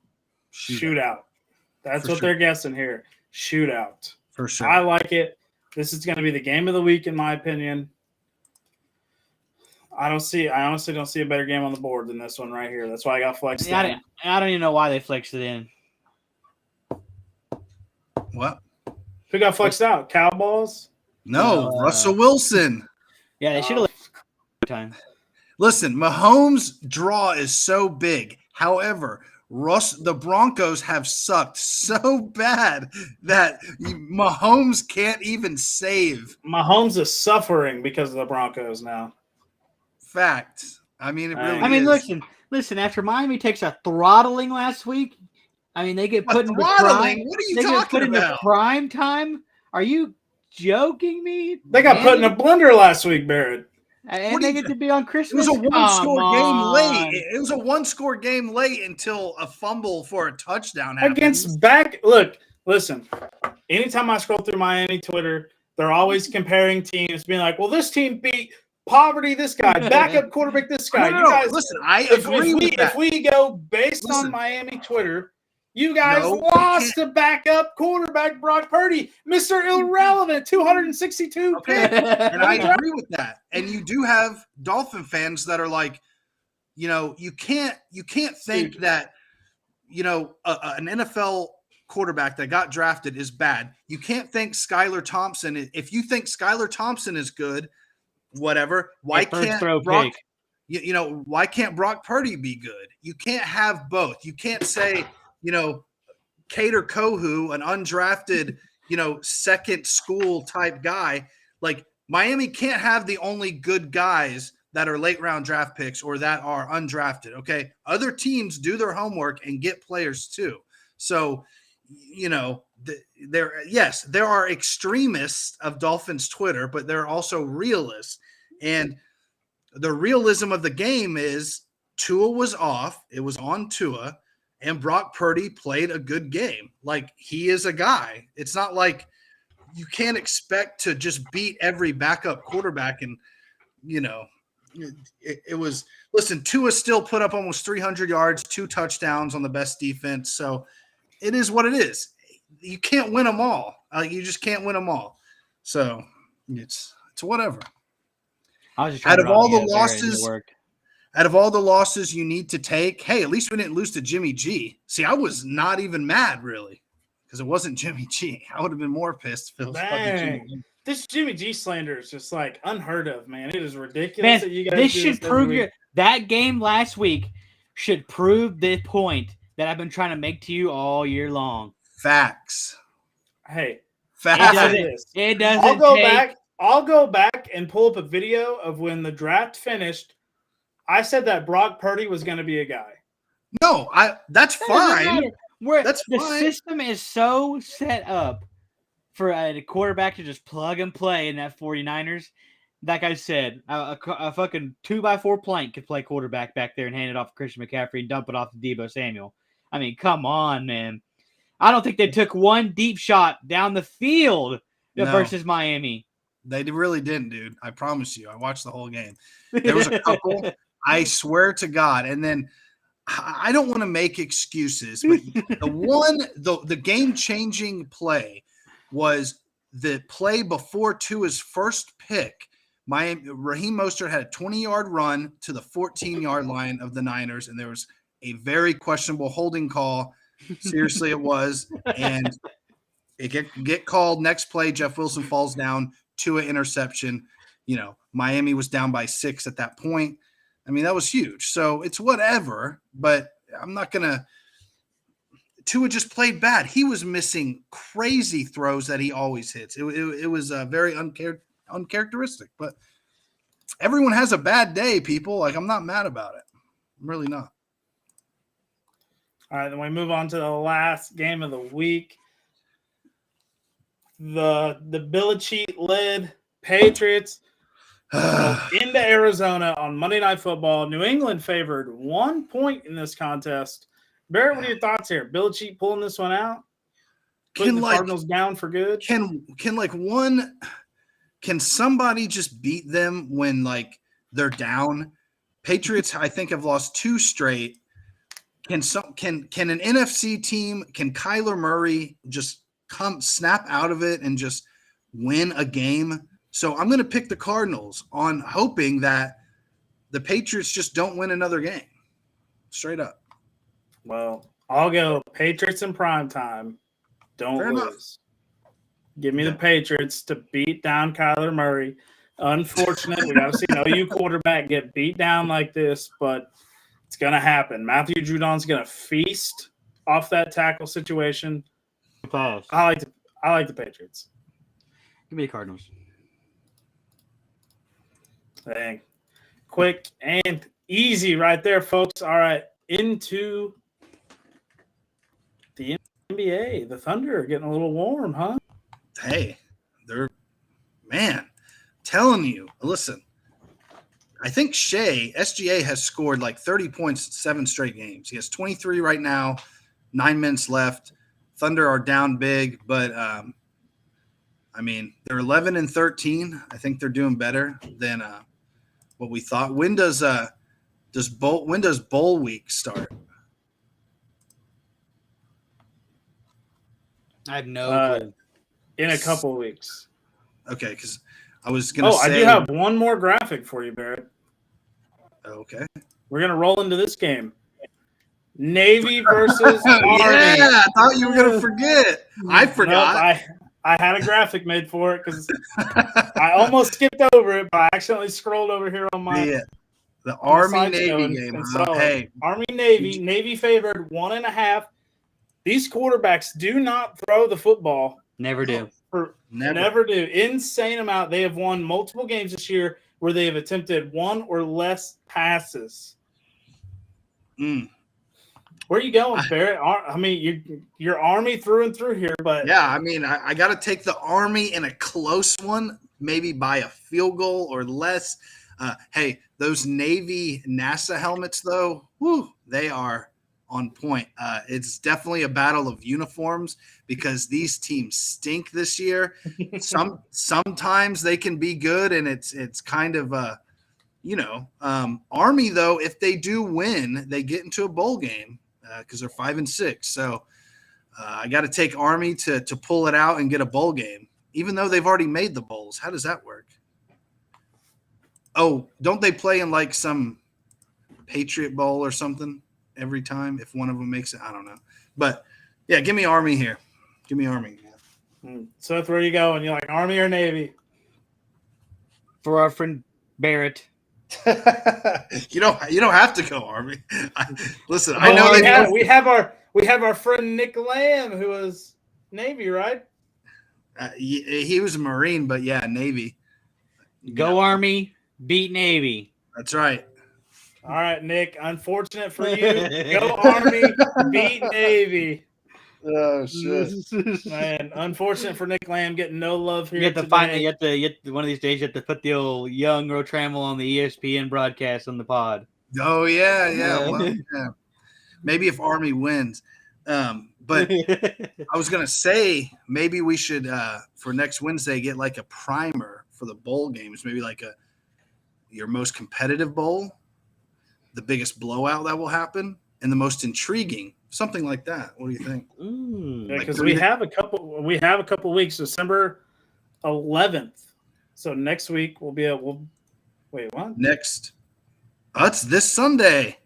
S1: That's what they're guessing here. Shootout.
S2: For sure.
S1: I like it. This is going to be the game of the week, in my opinion. I honestly don't see a better game on the board than this one right here. That's why I got flexed in.
S3: I don't even know why they flexed it in.
S2: What?
S1: Who got flexed out? Cowboys?
S2: No, Russell Wilson.
S3: Yeah, they should have time.
S2: Listen, Mahomes' draw is so big. However, the Broncos have sucked so bad that Mahomes can't even save.
S1: Mahomes is suffering because of the Broncos now.
S2: Fact. I mean, it really is.
S3: Listen. After Miami takes a throttling last week, I mean, they get put into
S2: prime. What are you talking
S3: get put
S2: about?
S3: Into prime time. Are you joking me?
S1: They got put in a blender last week, Barrett.
S3: And they get to be on Christmas.
S2: It was a one-score game late. It was a one-score game late until a fumble for a touchdown happened.
S1: Look, listen. Anytime I scroll through Miami Twitter, they're always comparing teams, being like, well, this team beat poverty, this guy, backup quarterback, this guy.
S2: No, guys, listen, I agree with that.
S1: If we go based on Miami Twitter, you guys lost to backup quarterback Brock Purdy, Mr. Irrelevant, 262
S2: picks. And I agree with that. And you do have Dolphin fans that are like, you can't think that, an NFL quarterback that got drafted is bad. You can't think Skylar Thompson. If you think Skylar Thompson is good, whatever, why can't Brock? Why can't Brock Purdy be good? You can't have both. You can't say, Cater Kohu, an undrafted, second school type guy. Like, Miami can't have the only good guys that are late round draft picks or that are undrafted. Okay. Other teams do their homework and get players too. So, there are extremists of Dolphins Twitter, but there are also realists. And the realism of the game is Tua was off. It was on Tua. And Brock Purdy played a good game. Like, he is a guy. It's not like you can't expect to just beat every backup quarterback. And, it was – listen, Tua still put up almost 300 yards, 2 touchdowns on the best defense. So it is what it is. You can't win them all. You just can't win them all. So it's whatever.
S3: I was just
S2: out of all the losses you need to take, hey, at least we didn't lose to Jimmy G. See, I was not even mad, really, because it wasn't Jimmy G. I would have been more pissed if it was fucking Jimmy G.
S1: This Jimmy G slander is just like unheard of, man. It is ridiculous that you guys
S3: this should prove that game last week should prove the point that I've been trying to make to you all year long.
S2: Facts.
S1: Hey,
S2: facts.
S3: It doesn't.
S1: I'll go back and pull up a video of when the draft finished I said that Brock Purdy was going to be a guy.
S2: No, that's fine.
S3: That's the
S2: fine.
S3: system is so set up for a quarterback to just plug and play in that 49ers. Like I said, a fucking 2x4 plank could play quarterback back there and hand it off to Christian McCaffrey and dump it off to Deebo Samuel. I mean, come on, man. I don't think they took one deep shot down the field versus Miami.
S2: They really didn't, dude. I promise you. I watched the whole game. There was a couple, I swear to God. And then I don't want to make excuses, but the game-changing play was the play before Tua's first pick. Raheem Mostert had a 20-yard run to the 14-yard line of the Niners, and there was a very questionable holding call. Seriously, it was. And it get called. Next play, Jeff Wilson falls down. Tua interception. Miami was down by 6 at that point. I mean, that was huge. So it's whatever, but I'm not going to – Tua just played bad. He was missing crazy throws that he always hits. It was very uncharacteristic, but everyone has a bad day, people. Like, I'm not mad about it. I'm really not.
S1: All right, then we move on to the last game of the week. The Belichick-led Patriots into Arizona on Monday Night Football. New England favored 1 point in this contest. Barrett, what are your thoughts here? Belichick pulling this one out? Putting the Cardinals down for good?
S2: Can somebody just beat them when they're down? Patriots, I think, have lost 2 straight. Can an NFC team, can Kyler Murray just snap out of it and just win a game? So I'm going to pick the Cardinals on hoping that the Patriots just don't win another game. Straight up.
S1: Well, I'll go Patriots in prime time. Don't
S2: Fair
S1: lose.
S2: enough.
S1: Give me the Patriots to beat down Kyler Murray. Unfortunate, we got to see an OU quarterback get beat down like this, but it's going to happen. Matthew Judon's going to feast off that tackle situation.
S3: Pass.
S1: I like the Patriots.
S3: Give me the Cardinals.
S1: Dang. Quick and easy right there, folks. All right, into the NBA. The Thunder are getting a little warm, huh?
S2: Hey, telling you. Listen, I think SGA has scored 30 points 7 straight games. He has 23 right now, 9 minutes left. Thunder are down big, but they're 11 and 13. I think they're doing better than what we thought. When does bowl week start?
S3: I have no clue.
S1: In a couple of weeks.
S2: Okay, because I was going to say.
S1: I do have one more graphic for you, Barrett.
S2: Okay.
S1: We're going to roll into this game. Navy versus Army.
S2: Yeah, I thought you were going to forget. I forgot.
S1: Nope, I had a graphic made for it because I almost skipped over it, but I accidentally scrolled over here on my
S2: the Army-Navy game.
S1: So, hey. Army-Navy. Navy favored 1.5. These quarterbacks do not throw the football.
S3: Never do.
S1: Never do. Insane amount. They have won multiple games this year where they have attempted 1 or less passes. Where are you going, Barrett? You're Army through and through here, but
S2: yeah, I got to take the Army in a close one, maybe by a field goal or less. Hey, those Navy NASA helmets, though, they are on point. It's definitely a battle of uniforms because these teams stink this year. Sometimes they can be good, and it's kind of Army, though, if they do win, they get into a bowl game because they're 5-6. So I got to take Army to pull it out and get a bowl game, even though they've already made the bowls. How does that work? Oh, don't they play in some Patriot Bowl or something every time if one of them makes it? I don't know. But, yeah, give me Army here. Give me Army.
S1: Seth, where are you going? You like Army or Navy?
S3: For our friend Barrett.
S2: You don't have to go Army. Listen, I know
S1: we have our friend Nick Lamb who was Navy, right?
S2: He was a Marine, but yeah, Navy.
S3: Go Army, beat Navy.
S2: That's right.
S1: All right, Nick. Unfortunate for you. Go Army, beat Navy.
S2: Oh shit!
S1: Man, unfortunate for Nick Lamb getting no love here
S3: You have to
S1: today.
S3: find it. You have to, one of these days, you have to put the old young Rotramel on the ESPN broadcast on the pod.
S2: Oh yeah. Well, yeah. Maybe if Army wins. But I was gonna say maybe we should for next Wednesday get like a primer for the bowl games. Maybe like your most competitive bowl, the biggest blowout that will happen, and the most intriguing, something like that. What do you think?
S1: Because we have a couple weeks. December 11th. So next week wait, what?
S2: Next, it's this Sunday.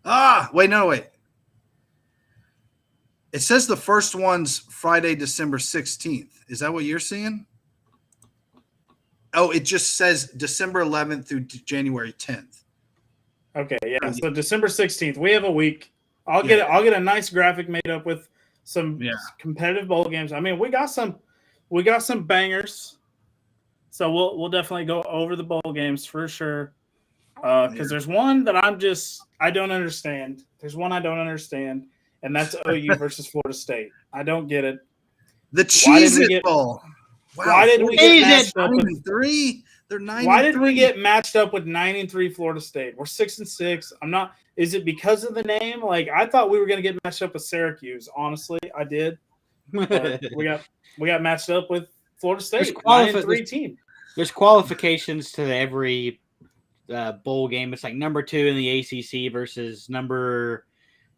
S2: Wait. It says the first one's Friday, December 16th. Is that what you're seeing? Oh, it just says December 11th through January 10th.
S1: Okay, yeah. So December 16th, we have a week. I'll get a nice graphic made up with some competitive bowl games. I mean, we got some bangers. So we'll definitely go over the bowl games for sure. Because there's one that I don't understand. There's one I don't understand, and that's OU versus Florida State. I don't get it.
S2: The Cheez-It Bowl.
S1: Wow. Why did we get matched up with
S2: 9-3? They're 9-3.
S1: Why did we get matched up with 9-3 Florida State? We're 6-6. I'm not. Is it because of the name? Like I thought we were going to get matched up with Syracuse. Honestly, I did. But we got matched up with Florida State. 9-3 team.
S3: There's qualifications to every bowl game. It's like number 2 in the ACC versus number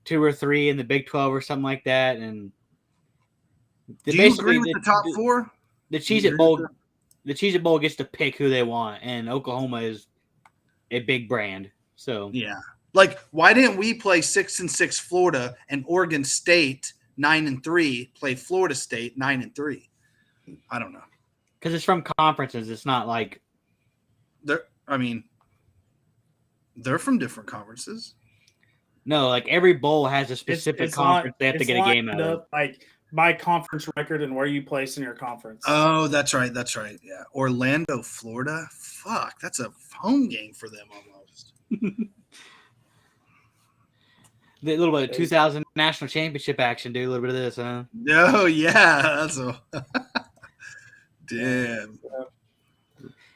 S3: 2 or 3 in the Big 12 or something like that. And
S2: do you agree with the top 4?
S3: The Cheez-It Bowl gets to pick who they want, and Oklahoma is a big brand. So
S2: yeah, like why didn't we play 6-6 Florida and Oregon State 9-3 play Florida State 9-3? I don't know.
S3: Because it's from conferences. It's not like
S2: they're from different conferences.
S3: No, like every bowl has a specific conference they have to get a game out of.
S1: Like by conference record and where you place in your conference.
S2: Oh, that's right. Yeah. Orlando, Florida. Fuck, that's a home game for them almost.
S3: A little bit of 2000 national championship action, dude. A little bit of this, huh?
S2: Oh, yeah. That's a damn.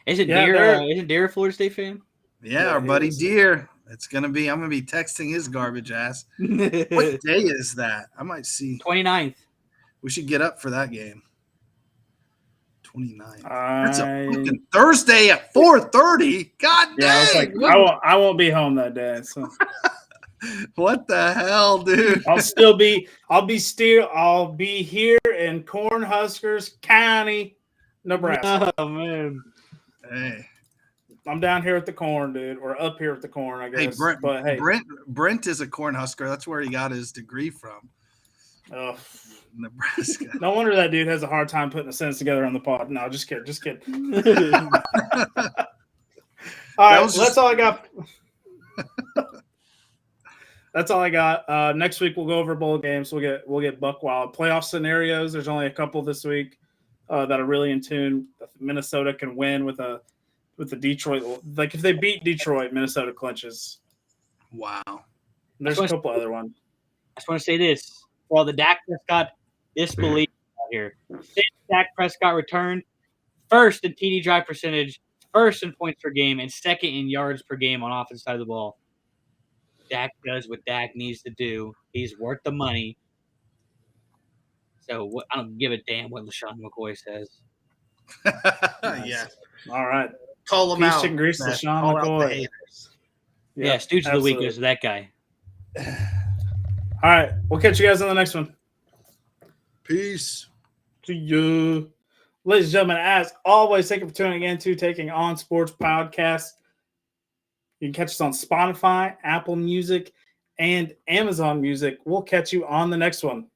S3: Isn't Deer a Florida State fan?
S2: Yeah, our buddy Deer. I'm gonna be texting his garbage ass. What day is that? I might see
S3: 29th.
S2: We should get up for that game. 29th. That's a fucking Thursday at 4:30. God dang.
S1: I won't be home that day. So.
S2: What the hell, dude?
S1: I'll be here in Cornhuskers County, Nebraska.
S3: Oh man.
S2: Hey.
S1: I'm down here at the corn, dude. Or up here at the corn, I guess.
S2: Hey, Brent is a Cornhusker. That's where he got his degree from.
S1: Oh,
S2: Nebraska.
S1: No wonder that dude has a hard time putting a sentence together on the pod. No, just kidding. All right, that's all I got. That's all I got. Next week we'll go over bowl games. We'll get buck wild playoff scenarios. There's only a couple this week that are really in tune. Minnesota can win with the Detroit. Like if they beat Detroit, Minnesota clinches.
S2: Wow.
S1: There's a couple other ones.
S3: I just want to say this. For all the Dak Prescott disbelief out here. Since Dak Prescott returned, first in TD drive percentage, first in points per game, and second in yards per game on offense side of the ball. Dak does what Dak needs to do. He's worth the money. So I don't give a damn what LaShawn McCoy says.
S2: Yeah.
S1: All right.
S2: Call him out.
S1: And grease LaShawn McCoy.
S3: Yeah, Stooge of the week goes to that guy.
S1: All right. We'll catch you guys on the next one.
S2: Peace.
S1: See you. Ladies and gentlemen, as always, thank you for tuning in to Taking On Sports Podcast. You can catch us on Spotify, Apple Music, and Amazon Music. We'll catch you on the next one.